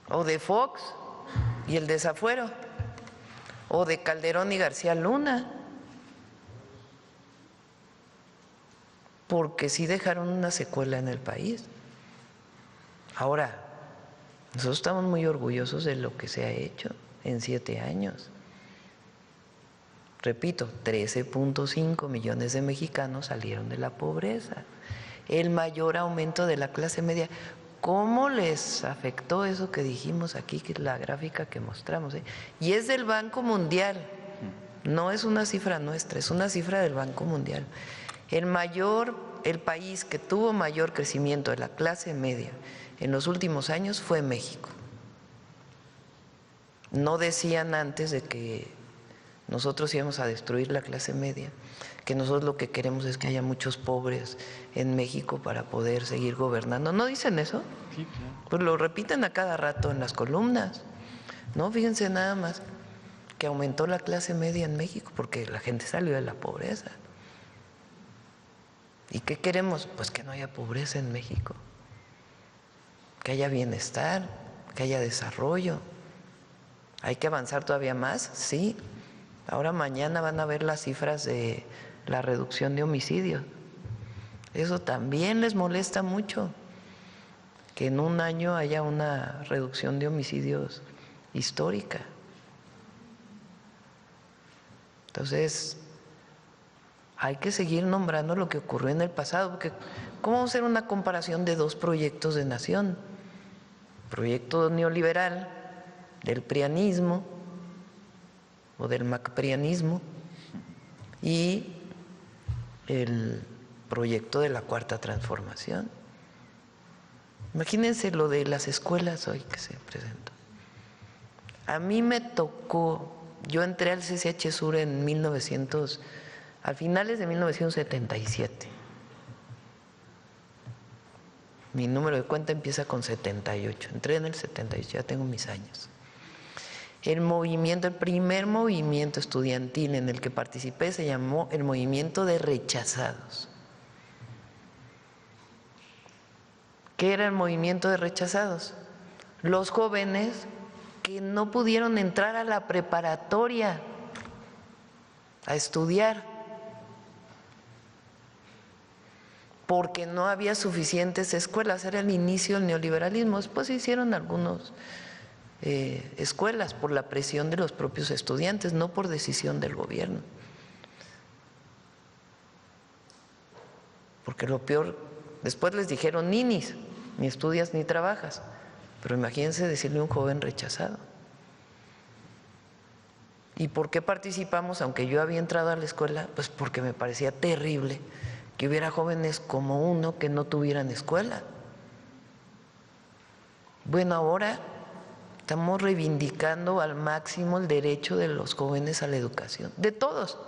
o de Fox y el desafuero, o de Calderón y García Luna, porque sí dejaron una secuela en el país. Ahora, nosotros estamos muy orgullosos de lo que se ha hecho en 7 años. Repito, 13.5 millones de mexicanos salieron de la pobreza. El mayor aumento de la clase media. ¿Cómo les afectó eso que dijimos aquí, que es la gráfica que mostramos? Y es del Banco Mundial, no es una cifra nuestra, es una cifra del Banco Mundial. El país que tuvo mayor crecimiento de la clase media en los últimos años fue México. No decían antes de que nosotros íbamos a destruir la clase media, que nosotros lo que queremos es que haya muchos pobres en México para poder seguir gobernando. ¿No dicen eso? Sí, claro. Pues lo repiten a cada rato en las columnas. No, fíjense nada más que aumentó la clase media en México porque la gente salió de la pobreza. ¿Y qué queremos? Pues que no haya pobreza en México, que haya bienestar, que haya desarrollo. ¿Hay que avanzar todavía más? Sí. Ahora mañana van a ver las cifras de la reducción de homicidios. Eso también les molesta mucho, que en un año haya una reducción de homicidios histórica. Entonces, hay que seguir nombrando lo que ocurrió en el pasado, porque ¿cómo vamos a hacer una comparación de dos proyectos de nación? Proyecto neoliberal del prianismo o del macprianismo y el proyecto de la Cuarta Transformación. Imagínense lo de las escuelas hoy que se presentó. A mí me tocó, yo entré al CCH Sur a finales de 1977. Mi número de cuenta empieza con 78. Entré en el 78, ya tengo mis años. El primer movimiento estudiantil en el que participé se llamó el Movimiento de Rechazados. ¿Qué era el Movimiento de Rechazados? Los jóvenes que no pudieron entrar a la preparatoria a estudiar porque no había suficientes escuelas, era el inicio del neoliberalismo. Después se hicieron algunas escuelas por la presión de los propios estudiantes, no por decisión del gobierno. Porque lo peor, después les dijeron ninis, ni estudias ni trabajas, pero imagínense decirle a un joven rechazado. ¿Y por qué participamos? Aunque yo había entrado a la escuela, pues porque me parecía terrible que hubiera jóvenes como uno que no tuvieran escuela. Bueno, ahora estamos reivindicando al máximo el derecho de los jóvenes a la educación, de todos,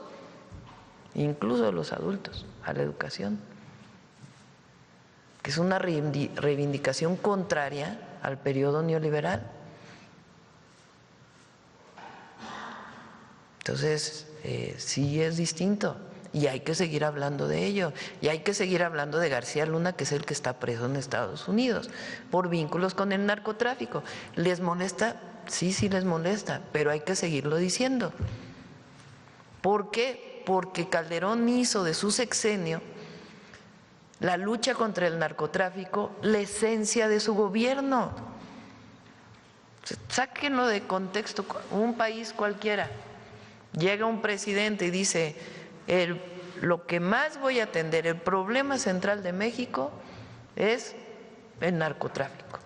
incluso de los adultos, a la educación, que es una reivindicación contraria al periodo neoliberal. Entonces, sí es distinto. Y hay que seguir hablando de ello. Y hay que seguir hablando de García Luna, que es el que está preso en Estados Unidos por vínculos con el narcotráfico. ¿Les molesta? Sí, sí les molesta, pero hay que seguirlo diciendo. ¿Por qué? Porque Calderón hizo de su sexenio la lucha contra el narcotráfico la esencia de su gobierno. Sáquenlo de contexto. Un país cualquiera, llega un presidente y dice: lo que más voy a atender, el problema central de México es el narcotráfico.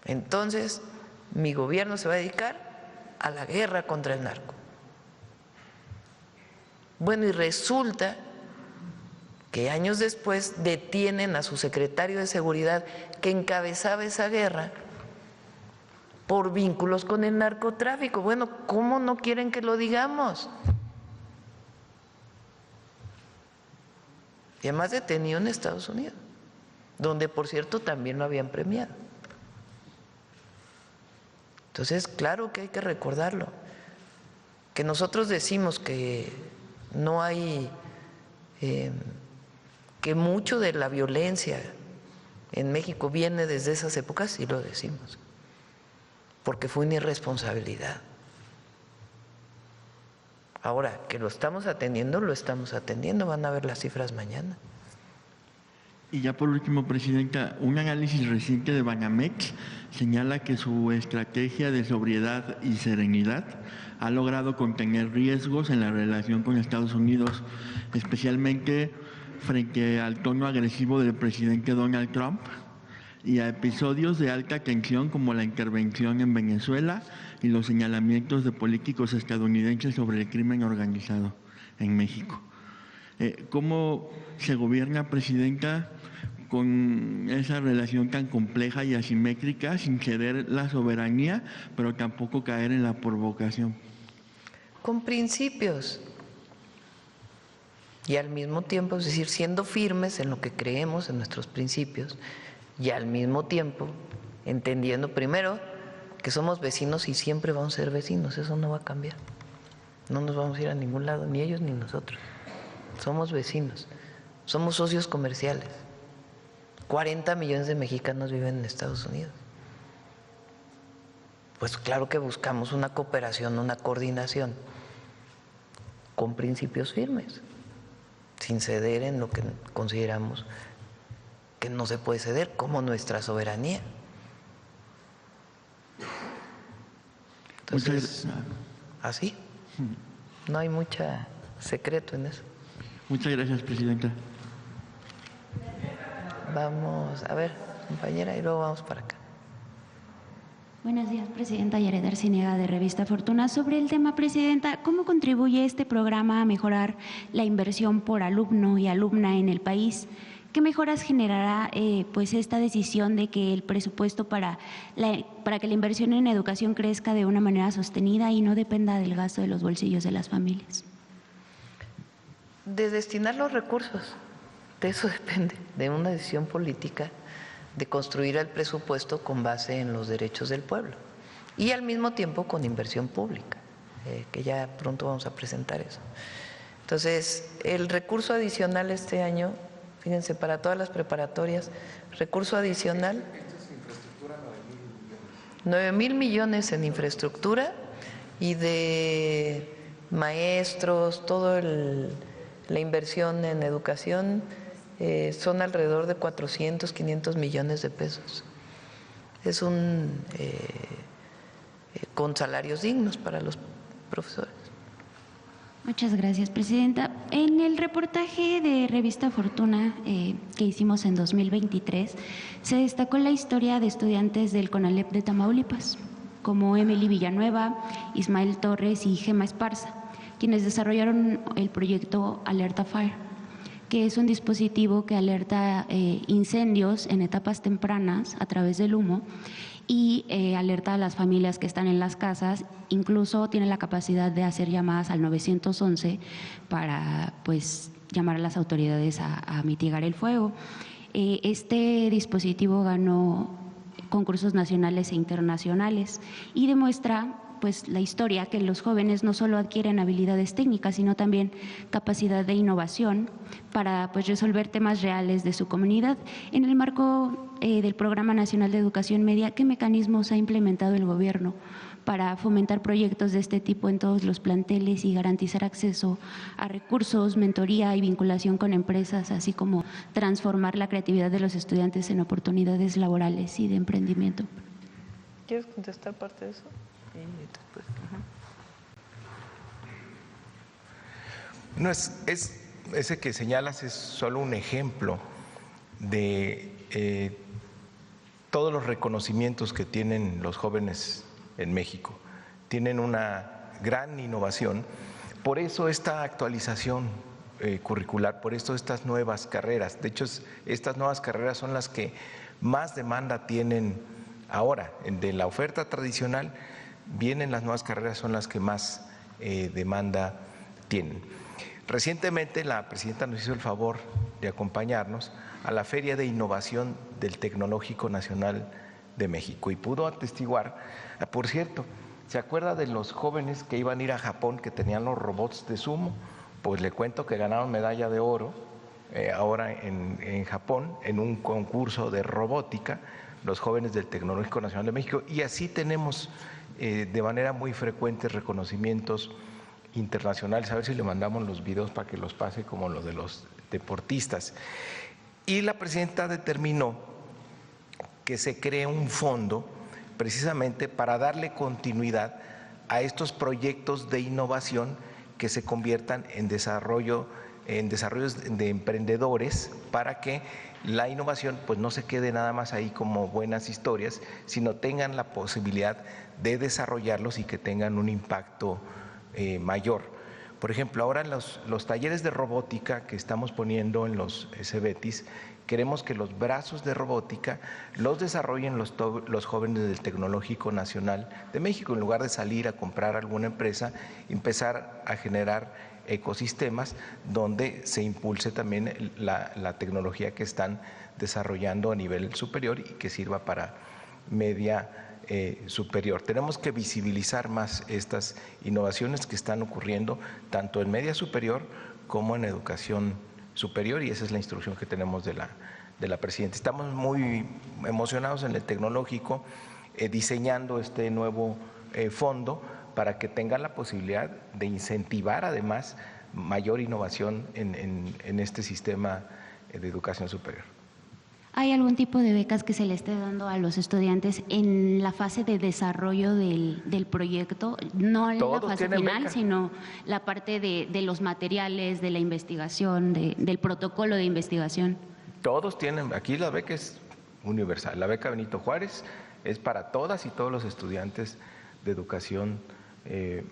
Entonces, mi gobierno se va a dedicar a la guerra contra el narco. Bueno, y resulta que años después detienen a su secretario de Seguridad que encabezaba esa guerra por vínculos con el narcotráfico. Bueno, ¿cómo no quieren que lo digamos? Y además detenido en Estados Unidos, donde por cierto también lo habían premiado. Entonces, claro que hay que recordarlo, que nosotros decimos que no hay que mucho de la violencia en México viene desde esas épocas, sí lo decimos, porque fue una irresponsabilidad. Ahora, que lo estamos atendiendo, van a ver las cifras mañana. Y ya por último, Presidenta, un análisis reciente de Banamex señala que su estrategia de sobriedad y serenidad ha logrado contener riesgos en la relación con Estados Unidos, especialmente frente al tono agresivo del presidente Donald Trump y a episodios de alta tensión como la intervención en Venezuela y los señalamientos de políticos estadounidenses sobre el crimen organizado en México. ¿Cómo se gobierna, Presidenta, con esa relación tan compleja y asimétrica, sin ceder la soberanía, pero tampoco caer en la provocación? Con principios y al mismo tiempo, es decir, siendo firmes en lo que creemos, en nuestros principios, y al mismo tiempo entendiendo primero que somos vecinos y siempre vamos a ser vecinos, eso no va a cambiar. No nos vamos a ir a ningún lado, ni ellos ni nosotros. Somos vecinos, somos socios comerciales. 40 millones de mexicanos viven en Estados Unidos. Pues claro que buscamos una cooperación, una coordinación con principios firmes, sin ceder en lo que consideramos que no se puede ceder, como nuestra soberanía. Entonces, así, no hay mucho secreto en eso. Muchas gracias, Presidenta. Vamos, a ver, compañera, y luego vamos para acá. Buenos días, Presidenta. Yaret Arciniega, de Revista Fortuna. Sobre el tema, Presidenta, ¿cómo contribuye este programa a mejorar la inversión por alumno y alumna en el país? ¿Qué mejoras generará pues esta decisión de que el presupuesto para que la inversión en educación crezca de una manera sostenida y no dependa del gasto de los bolsillos de las familias? De destinar los recursos, de eso depende, de una decisión política de construir el presupuesto con base en los derechos del pueblo y al mismo tiempo con inversión pública, que ya pronto vamos a presentar eso. Entonces, el recurso adicional este año, fíjense, para todas las preparatorias, recurso adicional, 9,000 millones en infraestructura y de maestros, la inversión en educación son alrededor de 400, 500 millones de pesos. Es con salarios dignos para los profesores. Muchas gracias, Presidenta. En el reportaje de Revista Fortuna que hicimos en 2023, se destacó la historia de estudiantes del CONALEP de Tamaulipas, como Emily Villanueva, Ismael Torres y Gema Esparza, quienes desarrollaron el proyecto Alerta Fire, que es un dispositivo que alerta incendios en etapas tempranas a través del humo y alerta a las familias que están en las casas. Incluso tiene la capacidad de hacer llamadas al 911 para pues llamar a las autoridades a mitigar el fuego. Este dispositivo ganó concursos nacionales e internacionales y demuestra pues la historia que los jóvenes no solo adquieren habilidades técnicas, sino también capacidad de innovación para pues resolver temas reales de su comunidad. En el marco del Programa Nacional de Educación Media, ¿qué mecanismos ha implementado el gobierno para fomentar proyectos de este tipo en todos los planteles y garantizar acceso a recursos, mentoría y vinculación con empresas, así como transformar la creatividad de los estudiantes en oportunidades laborales y de emprendimiento? ¿Quieres contestar parte de eso? No, ese que señalas es solo un ejemplo de todos los reconocimientos que tienen los jóvenes en México. Tienen una gran innovación, por eso esta actualización curricular, por eso estas nuevas carreras. De hecho, estas nuevas carreras son las que más demanda tienen ahora. De la oferta tradicional vienen las nuevas carreras, son las que más demanda tienen. Recientemente la presidenta nos hizo el favor de acompañarnos a la Feria de Innovación del Tecnológico Nacional de México y pudo atestiguar, por cierto, ¿se acuerda de los jóvenes que iban a ir a Japón que tenían los robots de sumo? Pues le cuento que ganaron medalla de oro ahora en Japón, en un concurso de robótica, los jóvenes del Tecnológico Nacional de México, y así tenemos de manera muy frecuente reconocimientos internacionales. A ver si le mandamos los videos para que los pase, como los de los deportistas. Y la presidenta determinó que se cree un fondo precisamente para darle continuidad a estos proyectos de innovación que se conviertan en desarrollos de emprendedores, para que la innovación pues no se quede nada más ahí como buenas historias, sino tengan la posibilidad de desarrollarlos y que tengan un impacto mayor. Por ejemplo, ahora los talleres de robótica que estamos poniendo en los CEBETIS, queremos que los brazos de robótica los desarrollen los jóvenes del Tecnológico Nacional de México. En lugar de salir a comprar alguna empresa, empezar a generar ecosistemas donde se impulse también la tecnología que están desarrollando a nivel superior y que sirva para media superior. Tenemos que visibilizar más estas innovaciones que están ocurriendo tanto en media superior como en educación superior, y esa es la instrucción que tenemos de la presidenta. Estamos muy emocionados en el Tecnológico diseñando este nuevo fondo para que tengan la posibilidad de incentivar además mayor innovación en este sistema de educación superior. ¿Hay algún tipo de becas que se le esté dando a los estudiantes en la fase de desarrollo del proyecto? No en la fase final, sino la parte de los materiales, de la investigación, del protocolo de investigación. Todos tienen, aquí la beca es universal. La beca Benito Juárez es para todas y todos los estudiantes de educación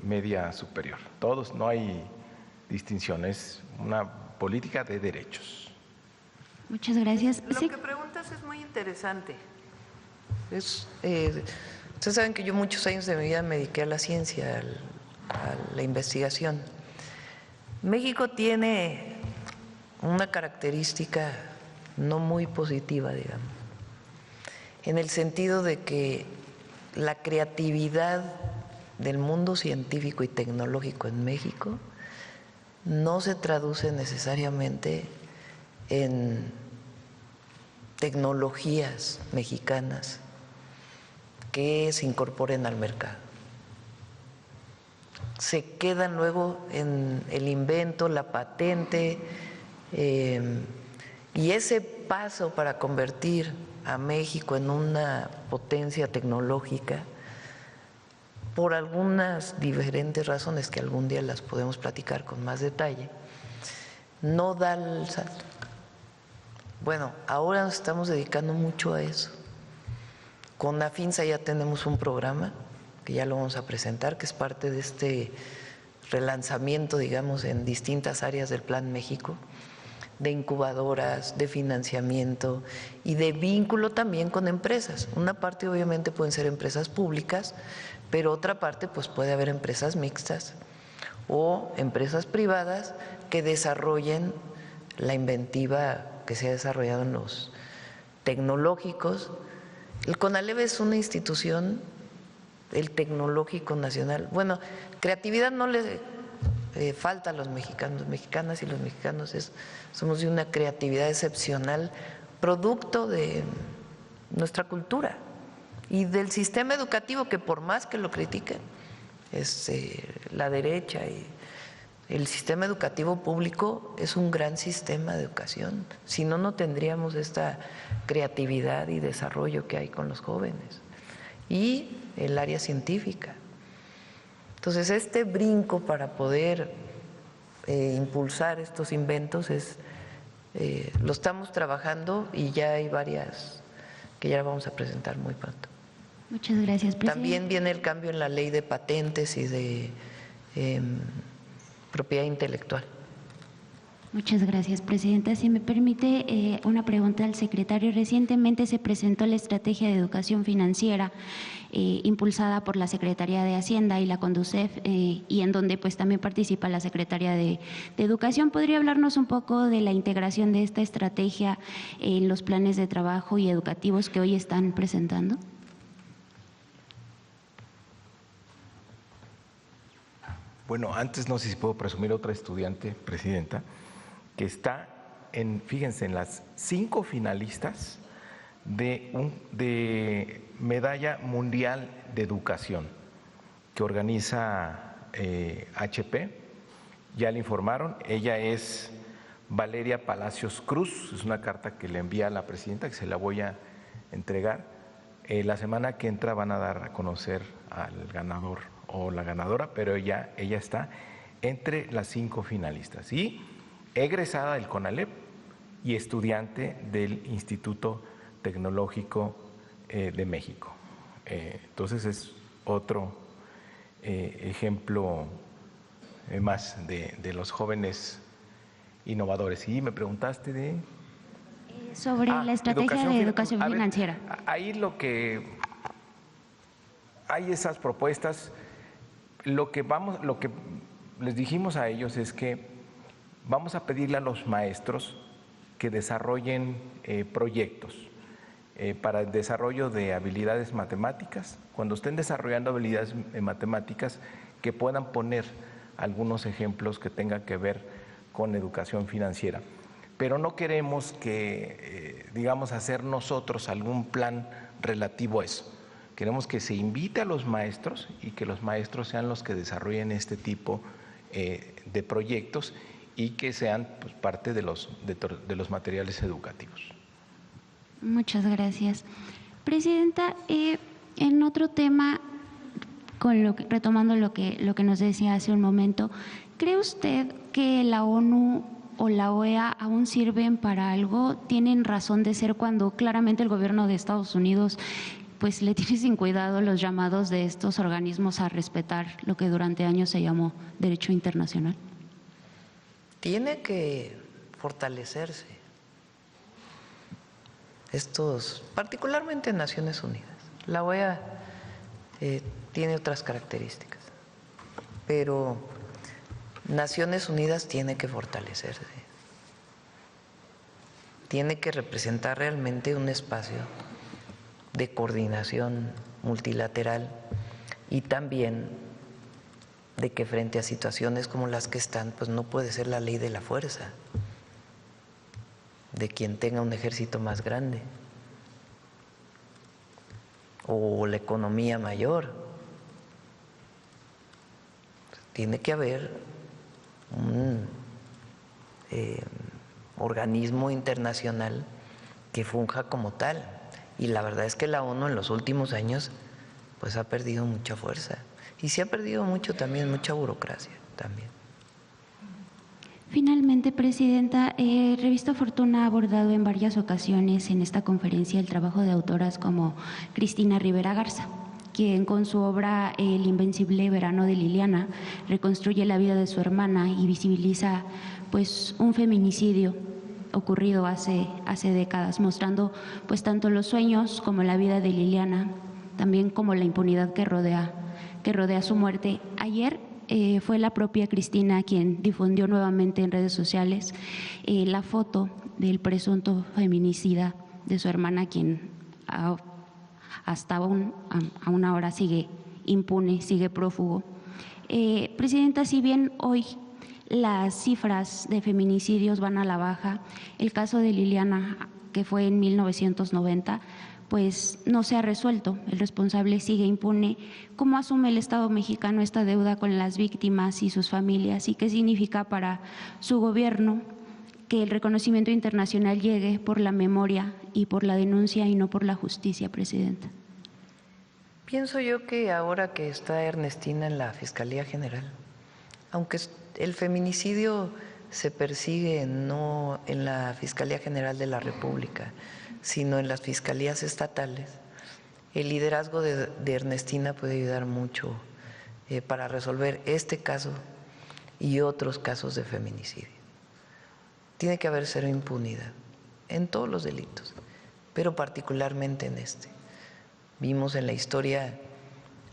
media superior. Todos, no hay distinción, es una política de derechos. Muchas gracias. Lo que preguntas es muy interesante. Ustedes saben que yo muchos años de mi vida me dediqué a la ciencia, a la investigación. México tiene una característica no muy positiva, digamos, en el sentido de que la creatividad del mundo científico y tecnológico en México no se traduce necesariamente en tecnologías mexicanas que se incorporen al mercado. Se quedan luego en el invento, la patente, y ese paso para convertir a México en una potencia tecnológica, por algunas diferentes razones que algún día las podemos platicar con más detalle, no da el salto. Bueno, ahora nos estamos dedicando mucho a eso. Con AFINSA ya tenemos un programa que ya lo vamos a presentar, que es parte de este relanzamiento, digamos, en distintas áreas del Plan México, de incubadoras, de financiamiento y de vínculo también con empresas. Una parte obviamente pueden ser empresas públicas, pero otra parte pues puede haber empresas mixtas o empresas privadas que desarrollen la inventiva que se ha desarrollado en los tecnológicos. El CONALEP es una institución, el Tecnológico Nacional. Bueno, creatividad no le falta a los mexicanos, mexicanas y los mexicanos somos de una creatividad excepcional, producto de nuestra cultura y del sistema educativo, que por más que lo critiquen la derecha, y el sistema educativo público es un gran sistema de educación. Si no, no tendríamos esta creatividad y desarrollo que hay con los jóvenes. Y el área científica. Entonces, este brinco para poder impulsar estos inventos lo estamos trabajando, y ya hay varias que ya vamos a presentar muy pronto. Muchas gracias, presidente. También viene el cambio en la ley de patentes y de propiedad intelectual. Muchas gracias, presidenta. Si me permite una pregunta al secretario. Recientemente se presentó la estrategia de educación financiera impulsada por la Secretaría de Hacienda y la CONDUCEF, y en donde pues también participa la Secretaría de Educación. ¿Podría hablarnos un poco de la integración de esta estrategia en los planes de trabajo y educativos que hoy están presentando? Bueno, antes no sé si puedo presumir otra estudiante, presidenta, que está fíjense, en las 5 finalistas de Medalla Mundial de Educación que organiza HP. Ya le informaron, ella es Valeria Palacios Cruz, es una carta que le envía a la presidenta, que se la voy a entregar. La semana que entra van a dar a conocer al ganador o la ganadora, pero ella está entre las 5 finalistas y egresada del CONALEP y estudiante del Instituto Tecnológico de México. Entonces es otro ejemplo más de los jóvenes innovadores. Y me preguntaste de… Sobre la estrategia de educación financiera. Ahí hay esas propuestas. Lo que les dijimos a ellos es que vamos a pedirle a los maestros que desarrollen proyectos para el desarrollo de habilidades matemáticas. Cuando estén desarrollando habilidades matemáticas, que puedan poner algunos ejemplos que tengan que ver con educación financiera. Pero no queremos que, digamos, hacer nosotros algún plan relativo a eso. Queremos que se invite a los maestros y que los maestros sean los que desarrollen este tipo de proyectos y que sean pues, parte de los materiales educativos. Muchas gracias. Presidenta, en otro tema, retomando lo que nos decía hace un momento, ¿cree usted que la ONU o la OEA aún sirven para algo? ¿Tienen razón de ser cuando claramente el gobierno de Estados Unidos pues le tiene sin cuidado los llamados de estos organismos a respetar lo que durante años se llamó derecho internacional? Tiene que fortalecerse particularmente en Naciones Unidas. La OEA tiene otras características, pero Naciones Unidas tiene que fortalecerse, tiene que representar realmente un espacio de coordinación multilateral y también de que frente a situaciones como las que están, pues no puede ser la ley de la fuerza, de quien tenga un ejército más grande o la economía mayor. Tiene que haber un organismo internacional que funja como tal. Y la verdad es que la ONU en los últimos años pues ha perdido mucha fuerza y se ha perdido mucho también, mucha burocracia también. Finalmente, Presidenta, Revista Fortuna ha abordado en varias ocasiones en esta conferencia el trabajo de autoras como Cristina Rivera Garza, quien con su obra El invencible verano de Liliana reconstruye la vida de su hermana y visibiliza pues un feminicidio ocurrido hace décadas, mostrando pues tanto los sueños como la vida de Liliana, también como la impunidad que rodea su muerte. Ayer fue la propia Cristina quien difundió nuevamente en redes sociales la foto del presunto feminicida de su hermana, quien hasta aún ahora sigue impune, sigue prófugo. Presidenta, si bien hoy las cifras de feminicidios van a la baja, el caso de Liliana, que fue en 1990, pues no se ha resuelto, el responsable sigue impune. ¿Cómo asume el Estado mexicano esta deuda con las víctimas y sus familias? ¿Y qué significa para su gobierno que el reconocimiento internacional llegue por la memoria y por la denuncia y no por la justicia, Presidenta? Pienso yo que ahora que está Ernestina en la Fiscalía General, aunque el feminicidio se persigue no en la Fiscalía General de la República, sino en las fiscalías estatales, el liderazgo de Ernestina puede ayudar mucho para resolver este caso y otros casos de feminicidio. Tiene que haber cero impunidad en todos los delitos, pero particularmente en este. Vimos en la historia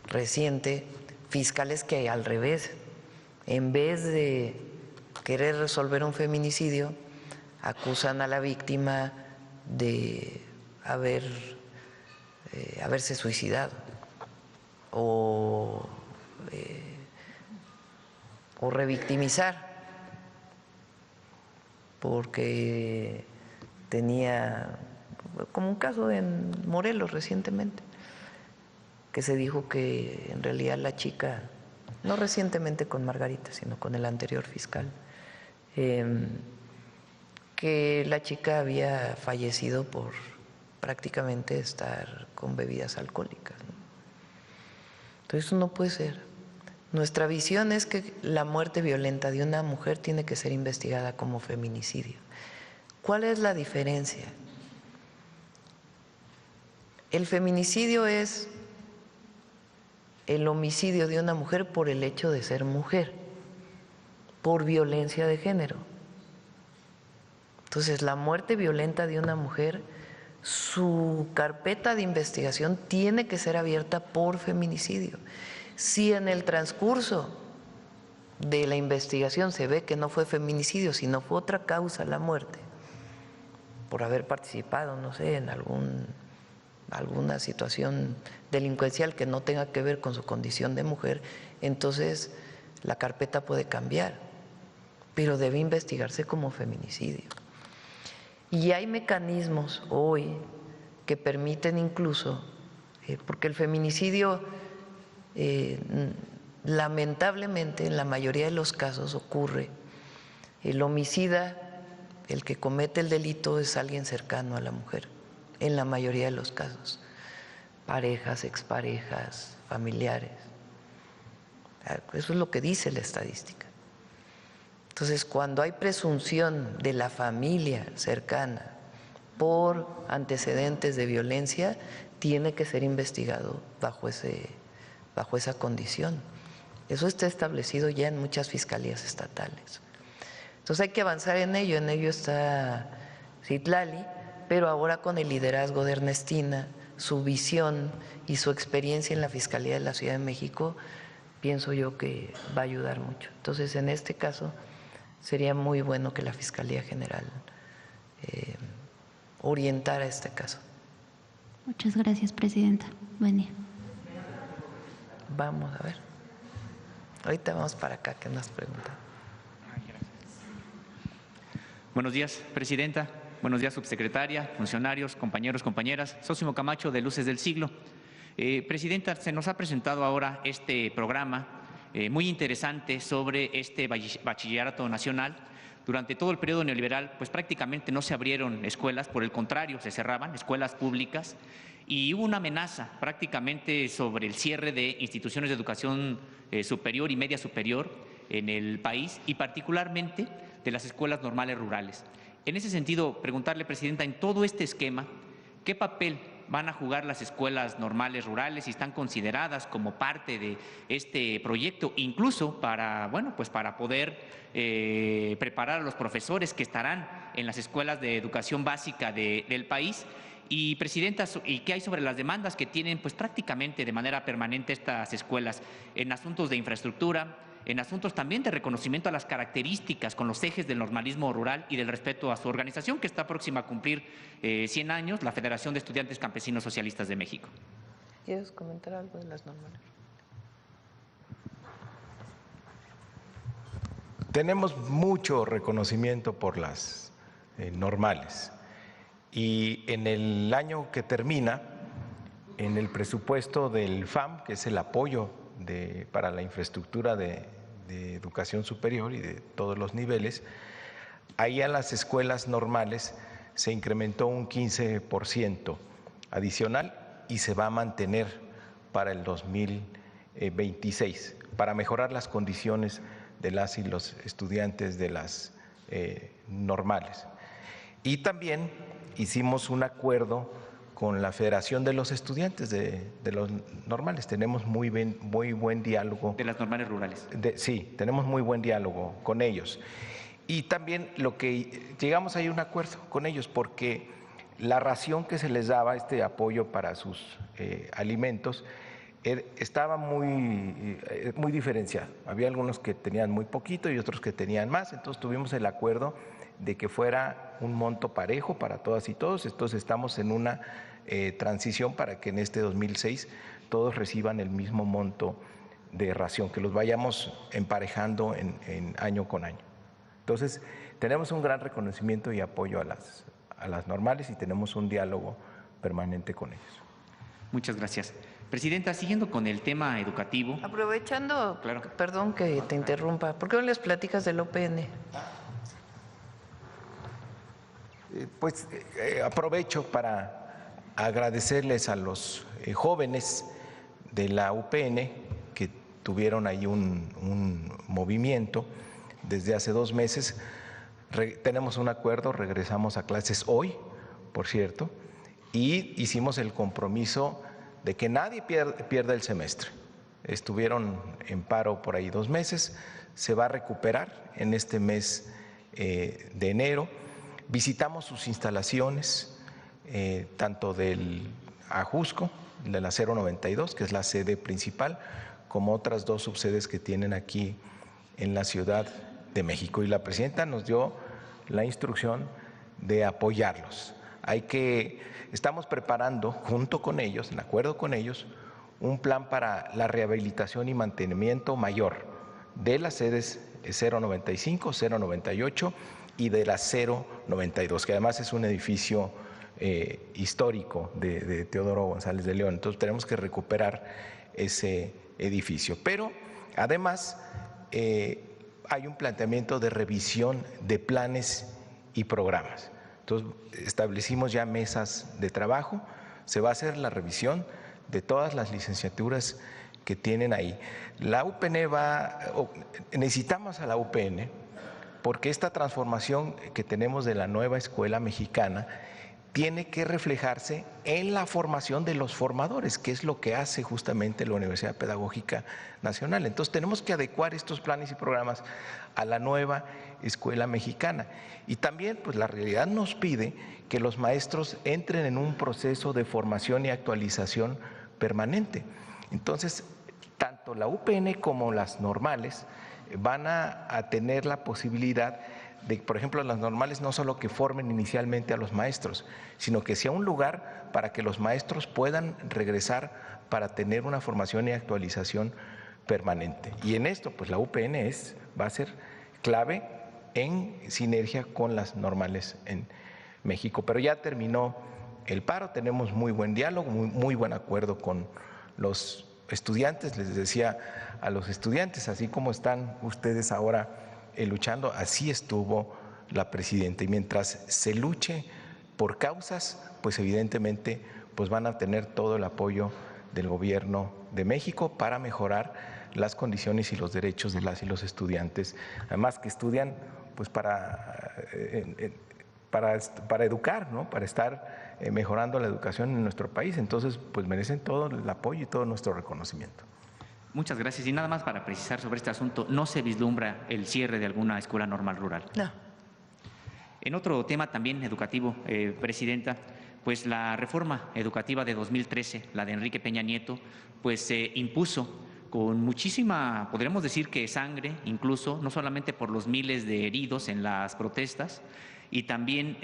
reciente fiscales que al revés, en vez de querer resolver un feminicidio, acusan a la víctima de haberse suicidado o revictimizar. porque tenía, como un caso en Morelos recientemente, que se dijo que en realidad la chica, no recientemente con Margarita, sino con el anterior fiscal, que la chica había fallecido por prácticamente estar con bebidas alcohólicas, ¿no? Entonces eso no puede ser. Nuestra visión es que la muerte violenta de una mujer tiene que ser investigada como feminicidio. ¿Cuál es la diferencia? El feminicidio es el homicidio de una mujer por el hecho de ser mujer, por violencia de género. Entonces, la muerte violenta de una mujer, su carpeta de investigación tiene que ser abierta por feminicidio. Si en el transcurso de la investigación se ve que no fue feminicidio, sino fue otra causa la muerte, por haber participado, no sé, en alguna situación delincuencial que no tenga que ver con su condición de mujer, entonces la carpeta puede cambiar, pero debe investigarse como feminicidio. Y hay mecanismos hoy que permiten incluso, porque el feminicidio lamentablemente en la mayoría de los casos ocurre, el homicida, el que comete el delito es alguien cercano a la mujer, en la mayoría de los casos, parejas, exparejas, familiares. Eso es lo que dice la estadística. Entonces, cuando hay presunción de la familia cercana por antecedentes de violencia, tiene que ser investigado bajo esa condición. Eso está establecido ya en muchas fiscalías estatales. Entonces hay que avanzar en ello está Citlali, pero ahora con el liderazgo de Ernestina, su visión y su experiencia en la Fiscalía de la Ciudad de México, pienso yo que va a ayudar mucho. Entonces, en este caso, sería muy bueno que la Fiscalía General orientara este caso. Muchas gracias, presidenta. Buen día. Vamos a ver. Ahorita vamos para acá, que nos preguntan. Buenos días, presidenta. Buenos días, subsecretaria, funcionarios, compañeros, compañeras. Sósimo Camacho, de Luces del Siglo. Presidenta, se nos ha presentado ahora este programa muy interesante sobre este bachillerato nacional. Durante todo el periodo neoliberal, pues prácticamente no se abrieron escuelas, por el contrario, se cerraban escuelas públicas y hubo una amenaza prácticamente sobre el cierre de instituciones de educación superior y media superior en el país y particularmente de las escuelas normales rurales. En ese sentido, preguntarle, presidenta, en todo este esquema, ¿qué papel van a jugar las escuelas normales rurales si están consideradas como parte de este proyecto, incluso para, pues para poder preparar a los profesores que estarán en las escuelas de educación básica del país? Y, presidenta, ¿y qué hay sobre las demandas que tienen pues prácticamente de manera permanente estas escuelas en asuntos de infraestructura, en asuntos también de reconocimiento a las características con los ejes del normalismo rural y del respeto a su organización, que está próxima a cumplir 100 años, la Federación de Estudiantes Campesinos Socialistas de México? ¿Quieres comentar algo de las normales? Tenemos mucho reconocimiento por las normales y en el año que termina, en el presupuesto del FAM, que es el apoyo para la infraestructura de educación superior y de todos los niveles, ahí a las escuelas normales se incrementó un 15% adicional y se va a mantener para el 2026 para mejorar las condiciones de las y los estudiantes de las normales. Y también hicimos un acuerdo con la Federación de los Estudiantes de los normales. Tenemos muy buen diálogo. De las normales rurales. Sí, tenemos muy buen diálogo con ellos. Y también lo que llegamos ahí a un acuerdo con ellos, porque la ración que se les daba, este apoyo para sus alimentos, estaba muy diferenciado. Había algunos que tenían muy poquito y otros que tenían más, entonces tuvimos el acuerdo de que fuera un monto parejo para todas y todos. Entonces estamos en una transición para que en este 2006 todos reciban el mismo monto de ración, que los vayamos emparejando en año con año. Entonces tenemos un gran reconocimiento y apoyo a las normales y tenemos un diálogo permanente con ellos. Muchas gracias. Presidenta, siguiendo con el tema educativo. Aprovechando, claro. Perdón que te interrumpa, ¿por qué no les platicas del OPN? Pues aprovecho para agradecerles a los jóvenes de la UPN que tuvieron ahí un movimiento desde hace 2 meses. Tenemos un acuerdo, regresamos a clases hoy, por cierto, y hicimos el compromiso de que nadie pierda el semestre. Estuvieron en paro por ahí 2 meses, se va a recuperar en este mes de enero. Visitamos sus instalaciones, tanto del Ajusco, de la 092, que es la sede principal, como otras 2 subsedes que tienen aquí en la Ciudad de México. Y la presidenta nos dio la instrucción de apoyarlos. Estamos preparando junto con ellos, en acuerdo con ellos, un plan para la rehabilitación y mantenimiento mayor de las sedes 095, 098 y de la 092, que además es un edificio histórico de Teodoro González de León. Entonces tenemos que recuperar ese edificio. Pero además hay un planteamiento de revisión de planes y programas. Entonces establecimos ya mesas de trabajo, se va a hacer la revisión de todas las licenciaturas que tienen ahí. La UPN necesitamos a la UPN porque esta transformación que tenemos de la nueva escuela mexicana tiene que reflejarse en la formación de los formadores, que es lo que hace justamente la Universidad Pedagógica Nacional. Entonces tenemos que adecuar estos planes y programas a la nueva escuela mexicana. Y también pues la realidad nos pide que los maestros entren en un proceso de formación y actualización permanente. Entonces, tanto la UPN como las normales van a tener la posibilidad de, por ejemplo, las normales no solo que formen inicialmente a los maestros, sino que sea un lugar para que los maestros puedan regresar para tener una formación y actualización permanente. Y en esto, pues la UPN va a ser clave en sinergia con las normales en México. Pero ya terminó el paro, tenemos muy buen diálogo, muy buen acuerdo con los estudiantes. Les decía a los estudiantes, así como están ustedes ahora luchando, así estuvo la presidenta. Y mientras se luche por causas, pues evidentemente pues van a tener todo el apoyo del gobierno de México para mejorar las condiciones y los derechos de las y los estudiantes, además que estudian pues para educar, ¿no? Para estar mejorando la educación en nuestro país. Entonces pues merecen todo el apoyo y todo nuestro reconocimiento. Muchas gracias. Y nada más para precisar sobre este asunto, ¿no se vislumbra el cierre de alguna escuela normal rural? No. En otro tema también educativo, Presidenta, pues la reforma educativa de 2013, la de Enrique Peña Nieto, pues se impuso con muchísima, podríamos decir que sangre, incluso, no solamente por los miles de heridos en las protestas, y también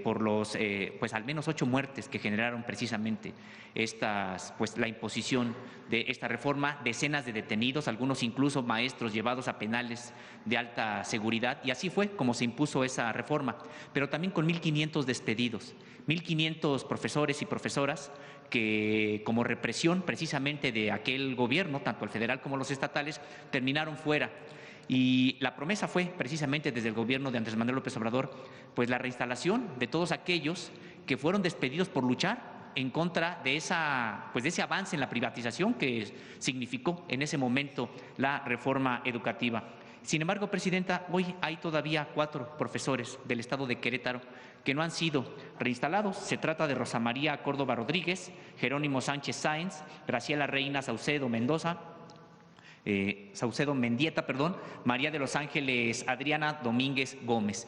por los pues al menos 8 muertes que generaron precisamente la imposición de esta reforma, decenas de detenidos, algunos incluso maestros llevados a penales de alta seguridad, y así fue como se impuso esa reforma, pero también con 1.500 despedidos, 1.500 profesores y profesoras que como represión precisamente de aquel gobierno, tanto el federal como los estatales, terminaron fuera. Y la promesa fue precisamente desde el gobierno de Andrés Manuel López Obrador, pues la reinstalación de todos aquellos que fueron despedidos por luchar en contra de ese avance en la privatización que significó en ese momento la reforma educativa. Sin embargo, Presidenta, hoy hay todavía 4 profesores del estado de Querétaro que no han sido reinstalados. Se trata de Rosa María Córdoba Rodríguez, Jerónimo Sánchez Sáenz, Graciela Reina Saucedo Mendieta, María de los Ángeles Adriana Domínguez Gómez.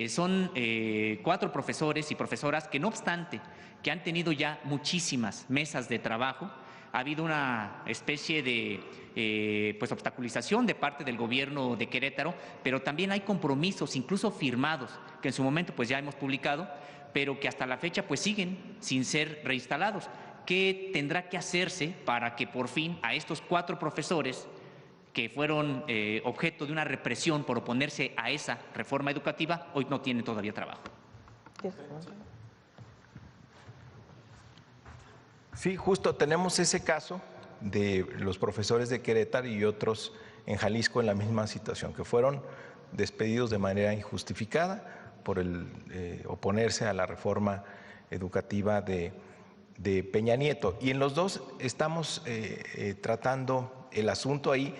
Son 4 profesores y profesoras que, no obstante, que han tenido ya muchísimas mesas de trabajo, ha habido una especie de obstaculización de parte del gobierno de Querétaro, pero también hay compromisos, incluso firmados, que en su momento pues ya hemos publicado, pero que hasta la fecha pues siguen sin ser reinstalados. ¿Qué tendrá que hacerse para que por fin a estos 4 profesores que fueron objeto de una represión por oponerse a esa reforma educativa, hoy no tienen todavía trabajo. Sí, justo tenemos ese caso de los profesores de Querétaro y otros en Jalisco en la misma situación, que fueron despedidos de manera injustificada por oponerse a la reforma educativa de Peña Nieto. Y en los dos estamos tratando el asunto ahí.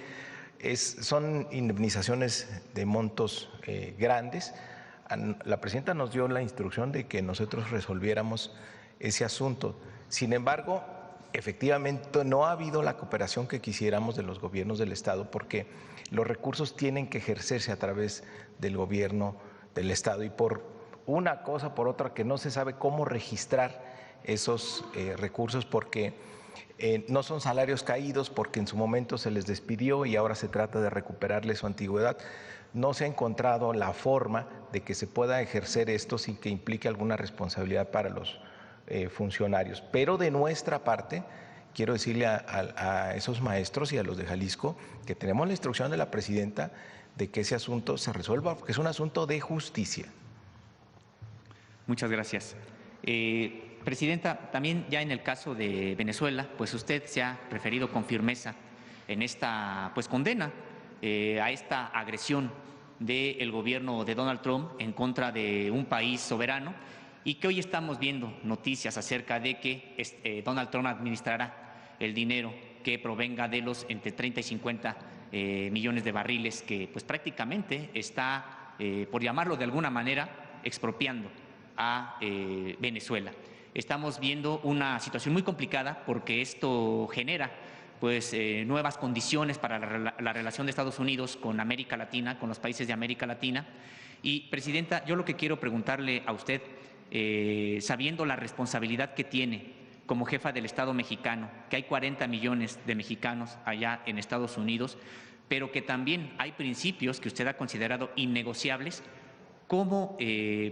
Son indemnizaciones de montos grandes. La presidenta nos dio la instrucción de que nosotros resolviéramos ese asunto. Sin embargo, efectivamente no ha habido la cooperación que quisiéramos de los gobiernos del Estado, porque los recursos tienen que ejercerse a través del gobierno del Estado, y por una cosa por otra que no se sabe cómo registrar esos recursos, porque no son salarios caídos, porque en su momento se les despidió y ahora se trata de recuperarles su antigüedad. No se ha encontrado la forma de que se pueda ejercer esto sin que implique alguna responsabilidad para los funcionarios. Pero de nuestra parte, quiero decirle a esos maestros y a los de Jalisco que tenemos la instrucción de la presidenta de que ese asunto se resuelva, porque es un asunto de justicia. Muchas gracias. Presidenta, también ya en el caso de Venezuela, pues usted se ha referido con firmeza en esta condena a esta agresión del gobierno de Donald Trump en contra de un país soberano, y que hoy estamos viendo noticias acerca de que Donald Trump administrará el dinero que provenga de los entre 30 y 50 millones de barriles que pues prácticamente está, por llamarlo de alguna manera, expropiando a Venezuela. Estamos viendo una situación muy complicada porque esto genera pues nuevas condiciones para la relación de Estados Unidos con América Latina, con los países de América Latina. Y, presidenta, yo lo que quiero preguntarle a usted, sabiendo la responsabilidad que tiene como jefa del Estado mexicano, que hay 40 millones de mexicanos allá en Estados Unidos, pero que también hay principios que usted ha considerado innegociables, ¿cómo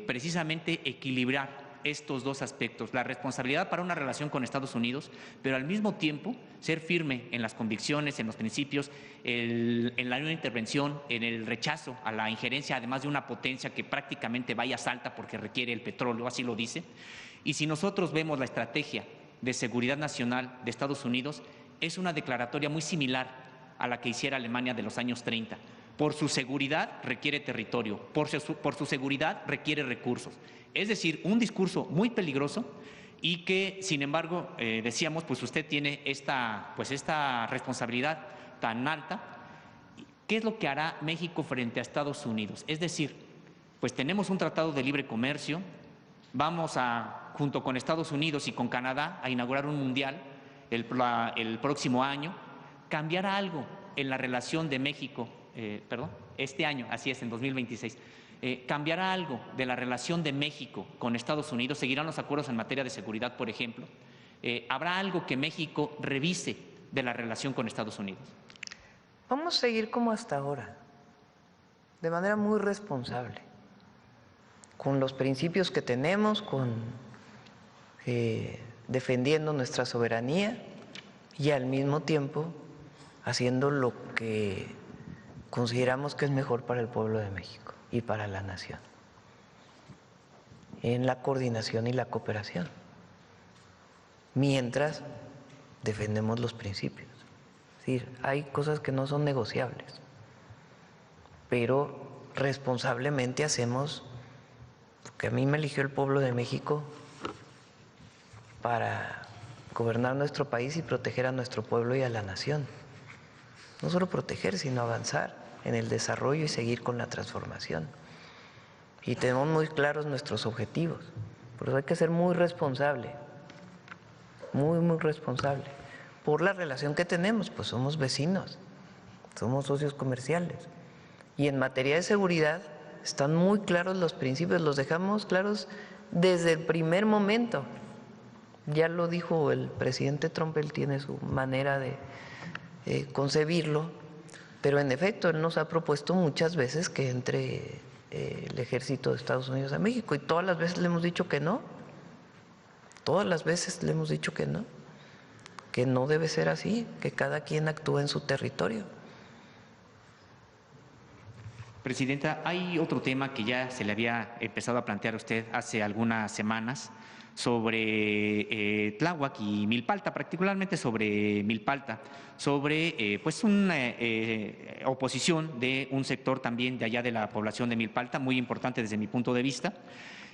precisamente equilibrar estos dos aspectos? La responsabilidad para una relación con Estados Unidos, pero al mismo tiempo ser firme en las convicciones, en los principios, en la no intervención, en el rechazo a la injerencia, además de una potencia que prácticamente vaya salta porque requiere el petróleo, así lo dice. Y si nosotros vemos la estrategia de seguridad nacional de Estados Unidos, es una declaratoria muy similar a la que hiciera Alemania de los años 30. Por su seguridad requiere territorio, por su seguridad requiere recursos. Es decir, un discurso muy peligroso y que, sin embargo, decíamos, pues usted tiene esta responsabilidad tan alta. ¿Qué es lo que hará México frente a Estados Unidos? Es decir, pues tenemos un tratado de libre comercio, vamos junto con Estados Unidos y con Canadá, a inaugurar un mundial el próximo año. ¿Cambiará algo en la relación de México? Este año, así es, en 2026. ¿Cambiará algo de la relación de México con Estados Unidos? ¿Seguirán los acuerdos en materia de seguridad, por ejemplo? ¿Habrá algo que México revise de la relación con Estados Unidos? Vamos a seguir como hasta ahora, de manera muy responsable, con los principios que tenemos, defendiendo nuestra soberanía y al mismo tiempo haciendo lo que consideramos que es mejor para el pueblo de México y para la nación, en la coordinación y la cooperación, mientras defendemos los principios. Es decir, hay cosas que no son negociables, pero responsablemente hacemos lo que a mí me eligió el pueblo de México para gobernar nuestro país y proteger a nuestro pueblo y a la nación. No solo proteger, sino avanzar en el desarrollo y seguir con la transformación. Y tenemos muy claros nuestros objetivos. Por eso hay que ser muy responsable, muy responsable. Por la relación que tenemos, pues somos vecinos, somos socios comerciales. Y en materia de seguridad están muy claros los principios, los dejamos claros desde el primer momento. Ya lo dijo el presidente Trump, él tiene su manera de concebirlo, pero en efecto él nos ha propuesto muchas veces que entre el ejército de Estados Unidos a México, y todas las veces le hemos dicho que no, todas las veces le hemos dicho que no debe ser así, que cada quien actúe en su territorio. Presidenta, hay otro tema que ya se le había empezado a plantear a usted hace algunas semanas sobre Tláhuac y Milpalta, particularmente sobre Milpalta, sobre pues una oposición de un sector también de allá de la población de Milpalta, muy importante desde mi punto de vista,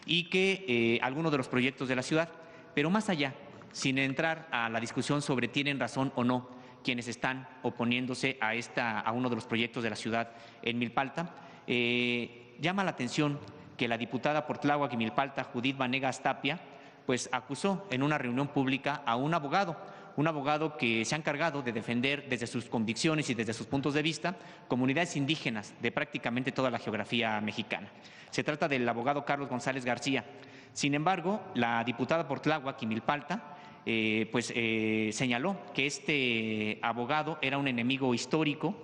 y que algunos de los proyectos de la ciudad, pero más allá, sin entrar a la discusión sobre tienen razón o no quienes están oponiéndose a uno de los proyectos de la ciudad en Milpalta, llama la atención que la diputada por Tláhuac y Milpalta, Judith Vanegas Tapia, pues acusó en una reunión pública a un abogado que se ha encargado de defender desde sus convicciones y desde sus puntos de vista comunidades indígenas de prácticamente toda la geografía mexicana. Se trata del abogado Carlos González García. Sin embargo, la diputada por Tláhuac y Milpalta señaló que este abogado era un enemigo histórico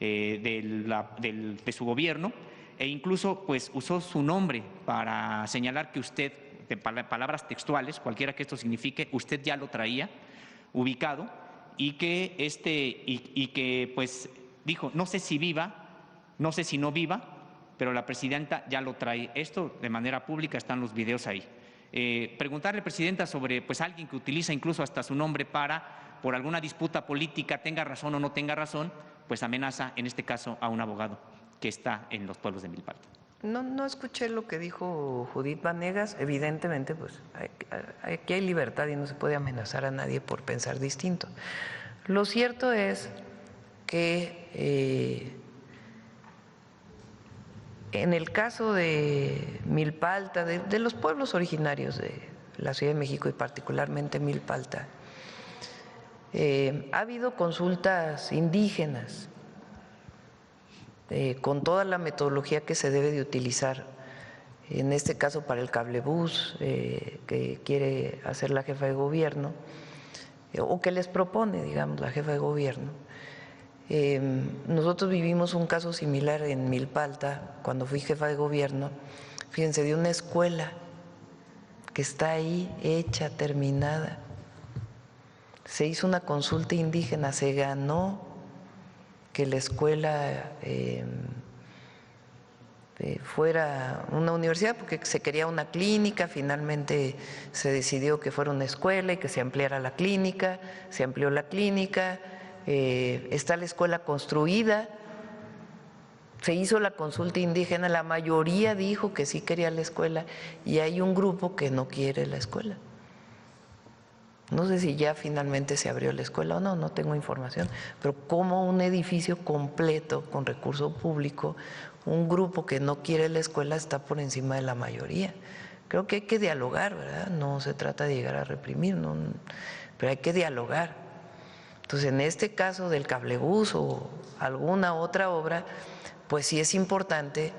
de su gobierno e incluso pues usó su nombre para señalar que usted, de palabras textuales, cualquiera que esto signifique, usted ya lo traía ubicado y que pues dijo, no sé si viva, no sé si no viva, pero la presidenta ya lo trae. Esto de manera pública, están los videos ahí. Preguntarle, presidenta, sobre pues alguien que utiliza incluso hasta su nombre por alguna disputa política, tenga razón o no tenga razón, pues amenaza en este caso a un abogado que está en los pueblos de Milpalta. No escuché lo que dijo Judith Vanegas. Evidentemente, pues aquí hay libertad y no se puede amenazar a nadie por pensar distinto. Lo cierto es que en el caso de Milpalta, de los pueblos originarios de la Ciudad de México y particularmente Milpalta, ha habido consultas indígenas con toda la metodología que se debe de utilizar, en este caso para el cablebús que quiere hacer la jefa de gobierno, o que les propone, digamos, la jefa de gobierno. Nosotros vivimos un caso similar en Milpalta cuando fui jefa de gobierno, fíjense, de una escuela que está ahí hecha, terminada. Se hizo una consulta indígena, se ganó que la escuela fuera una universidad porque se quería una clínica, finalmente se decidió que fuera una escuela y que se ampliara la clínica, se amplió la clínica, está la escuela construida, se hizo la consulta indígena, la mayoría dijo que sí quería la escuela y hay un grupo que no quiere la escuela. No sé si ya finalmente se abrió la escuela o no, no tengo información, pero como un edificio completo con recurso público, un grupo que no quiere la escuela está por encima de la mayoría. Creo que hay que dialogar, ¿verdad? No se trata de llegar a reprimir, no, pero hay que dialogar. Entonces, en este caso del cablebús o alguna otra obra, pues sí es importante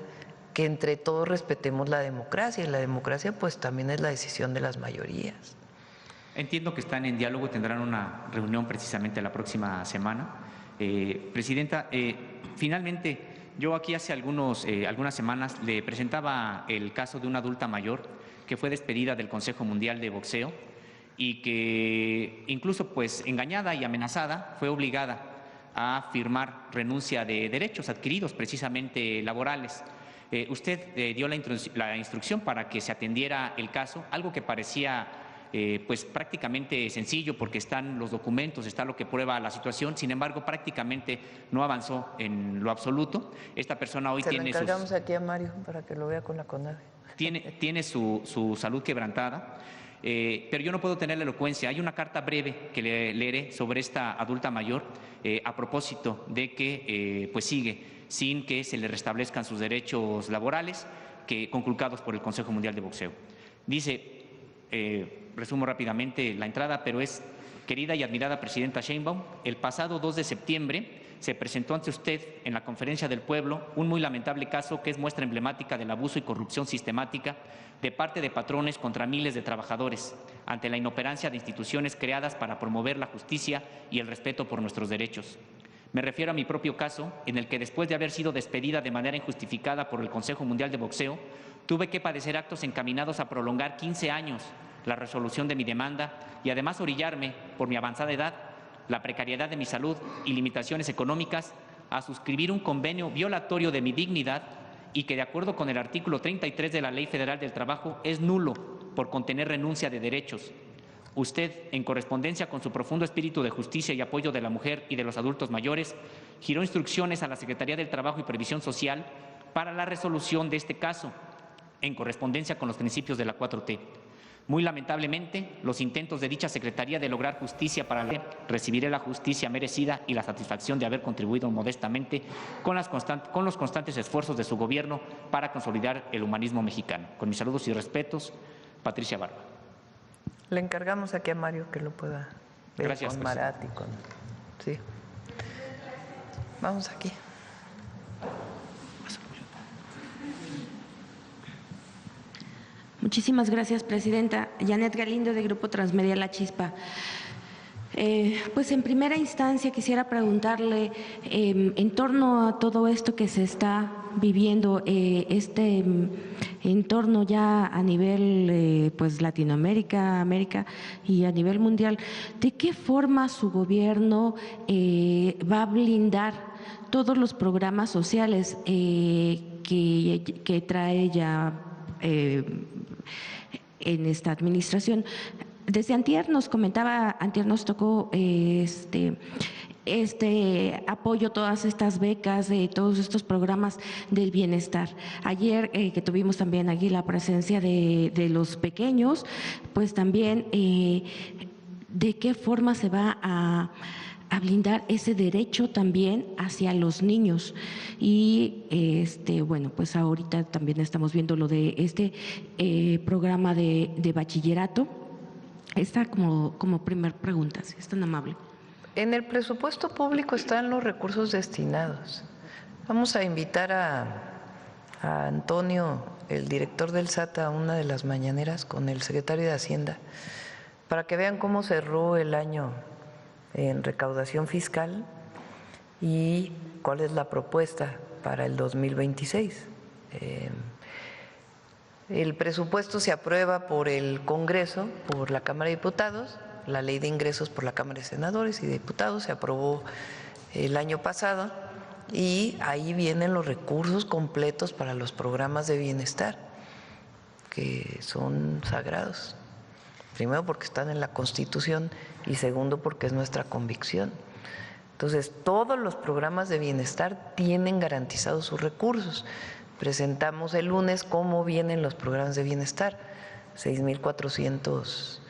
que entre todos respetemos la democracia, y la democracia pues también es la decisión de las mayorías. Entiendo que están en diálogo y tendrán una reunión precisamente la próxima semana. Presidenta, finalmente, yo aquí hace algunas semanas le presentaba el caso de una adulta mayor que fue despedida del Consejo Mundial de Boxeo y que incluso pues engañada y amenazada fue obligada a firmar renuncia de derechos adquiridos precisamente laborales. Usted dio la instrucción para que se atendiera el caso, algo que parecía pues prácticamente sencillo porque están los documentos, está lo que prueba la situación, sin embargo prácticamente no avanzó en lo absoluto. Esta persona hoy tiene encargamos aquí a Mario para que lo vea con la CONADE. Tiene su salud quebrantada, pero yo no puedo tener la elocuencia. Hay una carta breve que le leeré sobre esta adulta mayor a propósito de que pues sigue sin que se le restablezcan sus derechos laborales conculcados por el Consejo Mundial de Boxeo. Dice, resumo rápidamente la entrada, pero es: querida y admirada presidenta Sheinbaum, el pasado 2 de septiembre se presentó ante usted en la Conferencia del Pueblo un muy lamentable caso que es muestra emblemática del abuso y corrupción sistemática de parte de patrones contra miles de trabajadores, ante la inoperancia de instituciones creadas para promover la justicia y el respeto por nuestros derechos. Me refiero a mi propio caso, en el que después de haber sido despedida de manera injustificada por el Consejo Mundial de Boxeo, tuve que padecer actos encaminados a prolongar 15 años la resolución de mi demanda y además orillarme, por mi avanzada edad, la precariedad de mi salud y limitaciones económicas, a suscribir un convenio violatorio de mi dignidad y que, de acuerdo con el artículo 33 de la Ley Federal del Trabajo, es nulo por contener renuncia de derechos. Usted, en correspondencia con su profundo espíritu de justicia y apoyo de la mujer y de los adultos mayores, giró instrucciones a la Secretaría del Trabajo y Previsión Social para la resolución de este caso, en correspondencia con los principios de la 4T. Muy lamentablemente, los intentos de dicha Secretaría de lograr justicia para la recibiré la justicia merecida y la satisfacción de haber contribuido modestamente con los constantes esfuerzos de su gobierno para consolidar el humanismo mexicano. Con mis saludos y respetos, Patricia Barba. Le encargamos aquí a Mario que lo pueda ver. Gracias, con Marat y con… Sí. Vamos aquí. Muchísimas gracias, presidenta. Janet Galindo, de Grupo Transmedia La Chispa. Pues en primera instancia quisiera preguntarle en torno a todo esto que se está viviendo, este entorno ya a nivel pues Latinoamérica, América y a nivel mundial, ¿de qué forma su gobierno va a blindar todos los programas sociales que trae ya en esta administración? Desde antier nos comentaba, antier nos tocó este apoyo, todas estas becas, de todos estos programas del bienestar. Ayer que tuvimos también aquí la presencia de los pequeños, pues también de qué forma se va a blindar ese derecho también hacia los niños. Y bueno, pues ahorita también estamos viendo lo de este programa de bachillerato. Esta como primer pregunta, si es tan amable. En el presupuesto público están los recursos destinados. Vamos a invitar a Antonio, el director del SAT, a una de las mañaneras con el secretario de Hacienda para que vean cómo cerró el año en recaudación fiscal y cuál es la propuesta para el 2026. El presupuesto se aprueba por el Congreso, por la Cámara de Diputados, la Ley de Ingresos por la Cámara de Senadores y Diputados se aprobó el año pasado y ahí vienen los recursos completos para los programas de bienestar, que son sagrados. Primero porque están en la Constitución y segundo porque es nuestra convicción. Entonces, todos los programas de bienestar tienen garantizados sus recursos. Presentamos el lunes cómo vienen los programas de bienestar, 6,400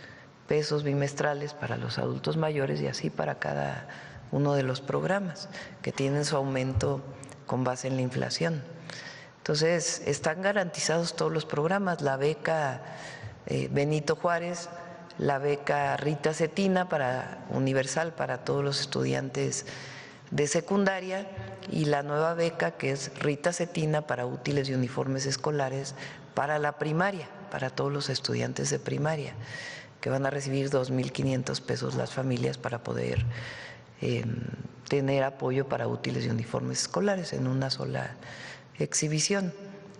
pesos bimestrales para los adultos mayores y así para cada uno de los programas que tienen su aumento con base en la inflación. Entonces, están garantizados todos los programas, la beca Benito Juárez, la beca Rita Cetina universal para todos los estudiantes de secundaria y la nueva beca que es Rita Cetina para útiles y uniformes escolares para la primaria, para todos los estudiantes de primaria, que van a recibir 2,500 pesos las familias para poder tener apoyo para útiles y uniformes escolares en una sola exhibición.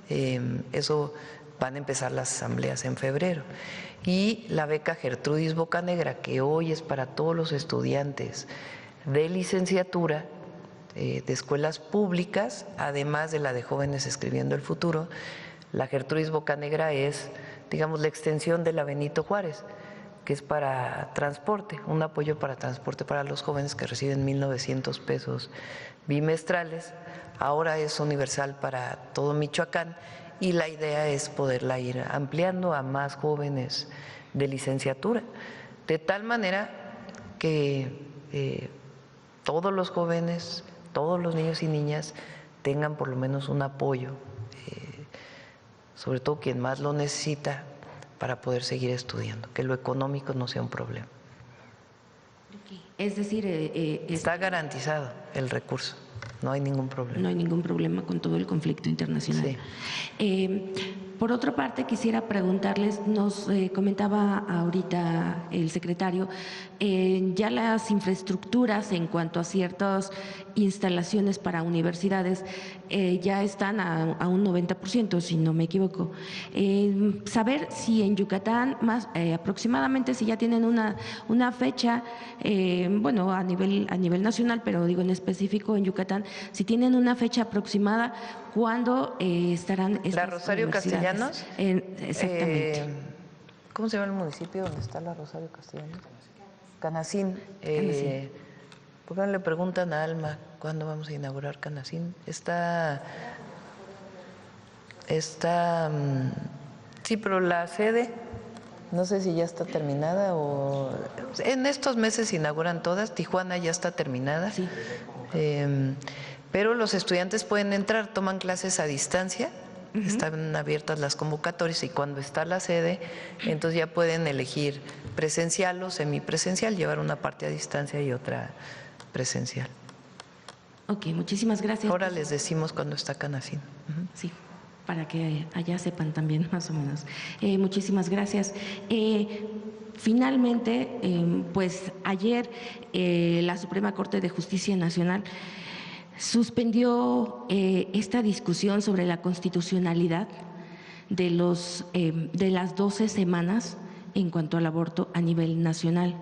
Eso van a empezar las asambleas en febrero. Y la beca Gertrudis Bocanegra, que hoy es para todos los estudiantes de licenciatura de escuelas públicas, además de la de Jóvenes Escribiendo el Futuro. La Gertrudis Bocanegra es, digamos, la extensión de la Benito Juárez, que es para transporte, un apoyo para transporte para los jóvenes que reciben 1,900 pesos bimestrales. Ahora es universal para todo Michoacán y la idea es poderla ir ampliando a más jóvenes de licenciatura, de tal manera que todos los jóvenes, todos los niños y niñas tengan por lo menos un apoyo, sobre todo quien más lo necesita, para poder seguir estudiando, que lo económico no sea un problema. Es decir, está garantizado el recurso, no hay ningún problema. No hay ningún problema con todo el conflicto internacional. Sí. Por otra parte, quisiera preguntarles, nos comentaba ahorita el secretario, ya las infraestructuras en cuanto a ciertas instalaciones para universidades ya están a un 90%, si no me equivoco. Saber si en Yucatán, más aproximadamente, si ya tienen una fecha, bueno, a nivel nacional, pero digo en específico en Yucatán, si tienen una fecha aproximada, ¿cuándo estarán estas ¿La Rosario universidades? Castellanos? Exactamente. ¿Cómo se llama el municipio donde está la Rosario Castellanos? Canacín. Canacín. ¿Por qué no le preguntan a Alma cuándo vamos a inaugurar Canacín? Sí, pero la sede, no sé si ya está terminada o… En estos meses se inauguran todas, Tijuana ya está terminada. Sí. Pero los estudiantes pueden entrar, toman clases a distancia, están abiertas las convocatorias y cuando está la sede, entonces ya pueden elegir presencial o semipresencial, llevar una parte a distancia y otra presencial. Ok, muchísimas gracias. Ahora les decimos cuando está Canacín. Sí, para que allá sepan también más o menos. Muchísimas gracias. Finalmente, pues ayer la Suprema Corte de Justicia Nacional suspendió esta discusión sobre la constitucionalidad de las 12 semanas en cuanto al aborto a nivel nacional.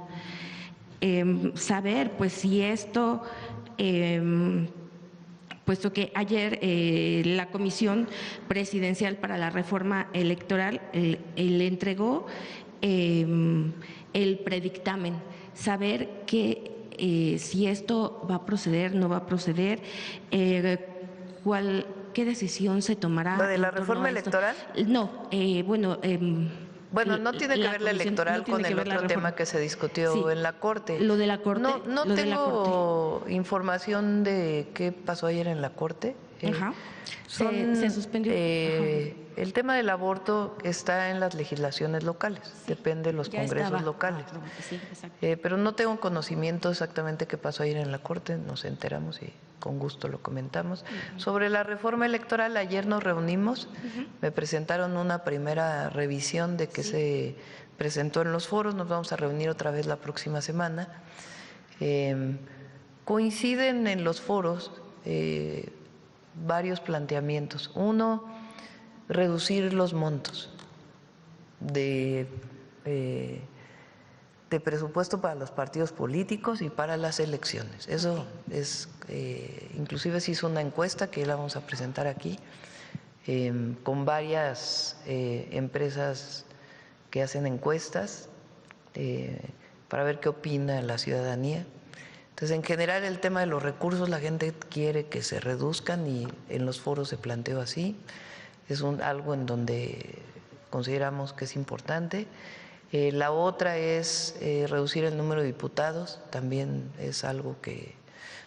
Saber, pues, si esto, puesto que ayer la Comisión Presidencial para la Reforma Electoral le entregó el predictamen, saber que si esto va a proceder, no va a proceder, ¿qué decisión se tomará? ¿Lo de la reforma electoral? No, bueno… Bueno, no tiene que ver la electoral con el otro tema que se discutió en la Corte. Lo de la Corte. No tengo información de qué pasó ayer en la Corte. Ajá. Se suspendió. El tema del aborto está en las legislaciones locales, depende de los congresos locales. Sí, exacto. Pero no tengo conocimiento exactamente qué pasó ayer en la Corte, nos enteramos y con gusto lo comentamos. Sobre la reforma electoral, ayer nos reunimos, me presentaron una primera revisión de que se presentó en los foros, nos vamos a reunir otra vez la próxima semana. Coinciden en los foros varios planteamientos. Uno, reducir los montos de presupuesto para los partidos políticos y para las elecciones. Eso es, inclusive se hizo una encuesta que la vamos a presentar aquí, con varias empresas que hacen encuestas para ver qué opina la ciudadanía. Entonces, en general, el tema de los recursos, la gente quiere que se reduzcan y en los foros se planteó así. Es algo en donde consideramos que es importante. La otra es reducir el número de diputados, también es algo que…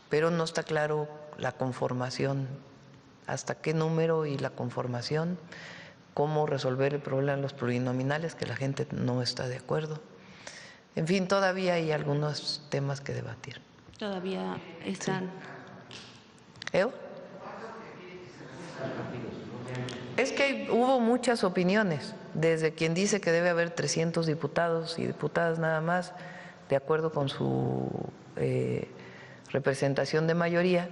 Pero no está claro la conformación, hasta qué número y la conformación, cómo resolver el problema de los plurinominales, que la gente no está de acuerdo. En fin, todavía hay algunos temas que debatir. Todavía están… ¿Eh? Es que hubo muchas opiniones, desde quien dice que debe haber 300 diputados y diputadas nada más, de acuerdo con su representación de mayoría,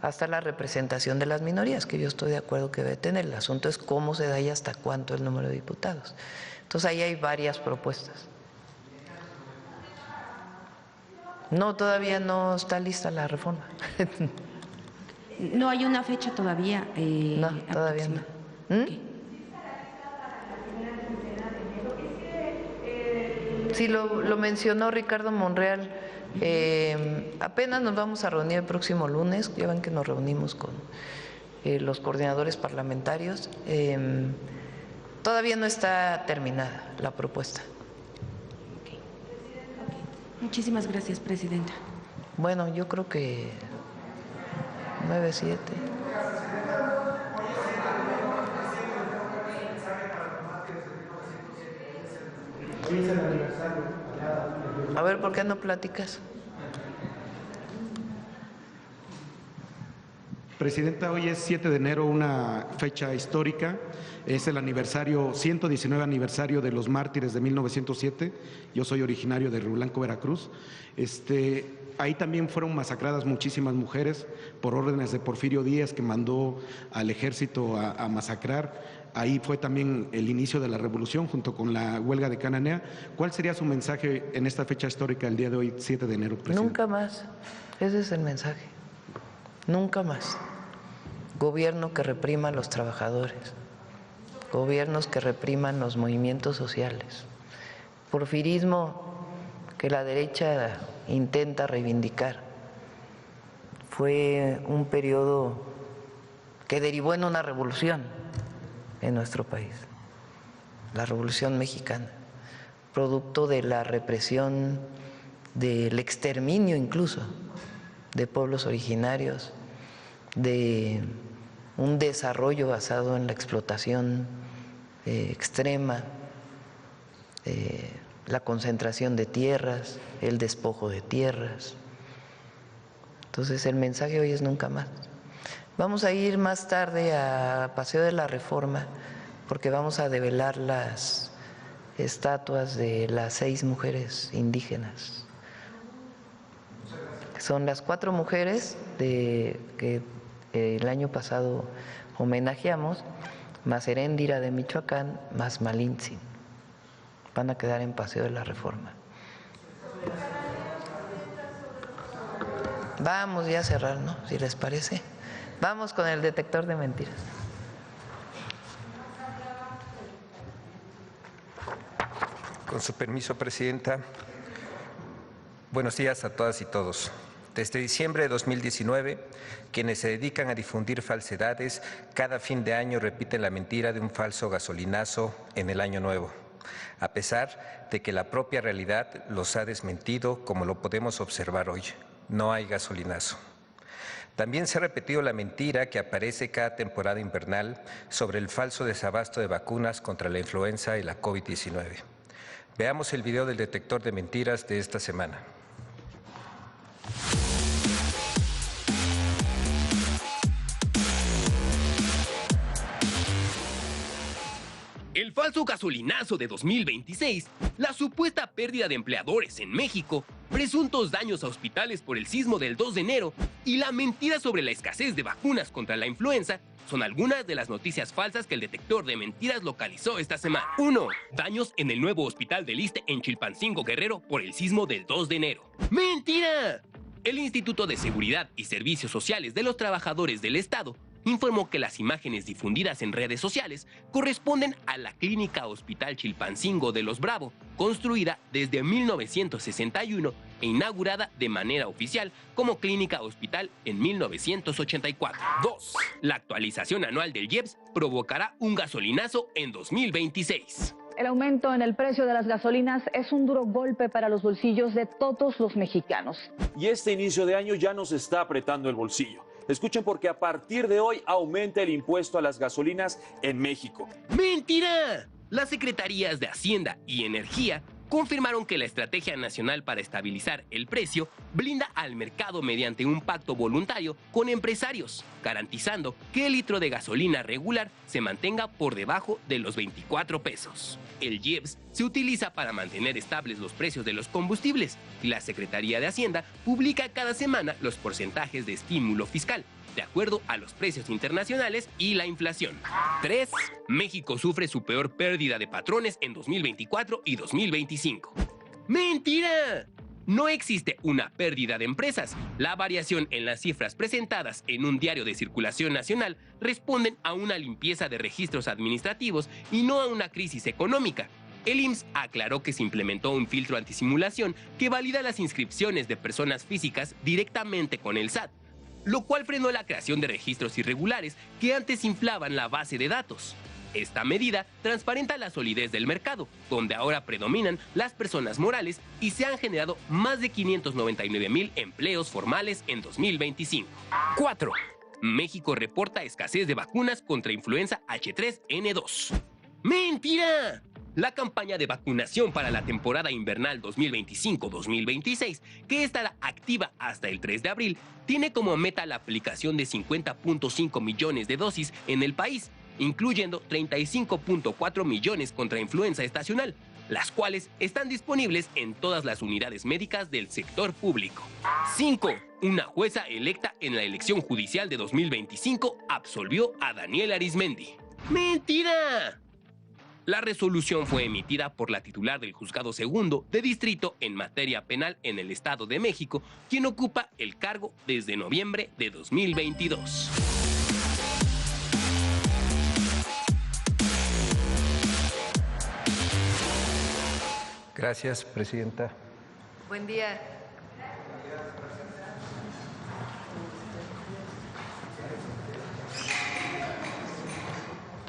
hasta la representación de las minorías, que yo estoy de acuerdo que debe tener. El asunto es cómo se da y hasta cuánto el número de diputados. Entonces ahí hay varias propuestas. No, todavía no está lista la reforma. No hay una fecha todavía. No, todavía no. Sí, lo mencionó Ricardo Monreal. Apenas nos vamos a reunir el próximo lunes. Ya ven que nos reunimos con los coordinadores parlamentarios. Todavía no está terminada la propuesta. Muchísimas gracias, Presidenta. Bueno, yo creo que 9-7. A ver, ¿por qué no platicas? Presidenta, hoy es 7 de enero, una fecha histórica. Es el 119 aniversario de los mártires de 1907. Yo soy originario de Río Blanco, Veracruz. Ahí también fueron masacradas muchísimas mujeres por órdenes de Porfirio Díaz, que mandó al ejército a masacrar. Ahí fue también el inicio de la revolución junto con la huelga de Cananea. ¿Cuál sería su mensaje en esta fecha histórica, el día de hoy, 7 de enero, presidente? Nunca más. Ese es el mensaje. Nunca más. Gobierno que reprima a los trabajadores. Gobiernos que repriman los movimientos sociales. Porfirismo que la derecha intenta reivindicar. Fue un periodo que derivó en una revolución en nuestro país, la Revolución Mexicana, producto de la represión, del exterminio incluso de pueblos originarios, de un desarrollo basado en la explotación extrema, la concentración de tierras, el despojo de tierras. Entonces el mensaje hoy es nunca más. Vamos a ir más tarde a Paseo de la Reforma porque vamos a develar las estatuas de las 6 mujeres indígenas. Son las 4 mujeres que el año pasado homenajeamos, más Heréndira de Michoacán, más Malintzin. Van a quedar en Paseo de la Reforma. Vamos ya a cerrar, ¿no? Si les parece. Vamos con el detector de mentiras. Con su permiso, Presidenta. Buenos días a todas y todos. Desde diciembre de 2019, quienes se dedican a difundir falsedades cada fin de año repiten la mentira de un falso gasolinazo en el año nuevo, a pesar de que la propia realidad los ha desmentido, como lo podemos observar hoy. No hay gasolinazo. También se ha repetido la mentira que aparece cada temporada invernal sobre el falso desabasto de vacunas contra la influenza y la COVID-19. Veamos el video del detector de mentiras de esta semana. El falso gasolinazo de 2026, la supuesta pérdida de empleadores en México, presuntos daños a hospitales por el sismo del 2 de enero y la mentira sobre la escasez de vacunas contra la influenza son algunas de las noticias falsas que el detector de mentiras localizó esta semana. 1. Daños en el nuevo hospital del ISSSTE en Chilpancingo, Guerrero, por el sismo del 2 de enero. ¡Mentira! El Instituto de Seguridad y Servicios Sociales de los Trabajadores del Estado informó que las imágenes difundidas en redes sociales corresponden a la Clínica Hospital Chilpancingo de los Bravo, construida desde 1961 e inaugurada de manera oficial como Clínica Hospital en 1984. 2. La actualización anual del IEPS provocará un gasolinazo en 2026. El aumento en el precio de las gasolinas es un duro golpe para los bolsillos de todos los mexicanos. Y este inicio de año ya nos está apretando el bolsillo. Escuchen, porque a partir de hoy aumenta el impuesto a las gasolinas en México. ¡Mentira! Las secretarías de Hacienda y Energía confirmaron que la Estrategia Nacional para Estabilizar el Precio blinda al mercado mediante un pacto voluntario con empresarios, garantizando que el litro de gasolina regular se mantenga por debajo de los 24 pesos. El IEPS se utiliza para mantener estables los precios de los combustibles y la Secretaría de Hacienda publica cada semana los porcentajes de estímulo fiscal, de acuerdo a los precios internacionales y la inflación. 3. México sufre su peor pérdida de patrones en 2024 y 2025. ¡Mentira! No existe una pérdida de empresas. La variación en las cifras presentadas en un diario de circulación nacional responden a una limpieza de registros administrativos y no a una crisis económica. El IMSS aclaró que se implementó un filtro antisimulación que valida las inscripciones de personas físicas directamente con el SAT, lo cual frenó la creación de registros irregulares que antes inflaban la base de datos. Esta medida transparenta la solidez del mercado, donde ahora predominan las personas morales y se han generado más de 599,000 empleos formales en 2025. 4. México reporta escasez de vacunas contra influenza H3N2. ¡Mentira! la campaña de vacunación para la temporada invernal 2025-2026, que estará activa hasta el 3 de abril, tiene como meta la aplicación de 50.5 millones de dosis en el país, incluyendo 35.4 millones contra influenza estacional, las cuales están disponibles en todas las unidades médicas del sector público. 5. Una jueza electa en la elección judicial de 2025 absolvió a Daniel Arizmendi. ¡Mentira! La resolución fue emitida por la titular del Juzgado Segundo de Distrito en materia penal en el Estado de México, quien ocupa el cargo desde noviembre de 2022. Gracias, presidenta. Buen día.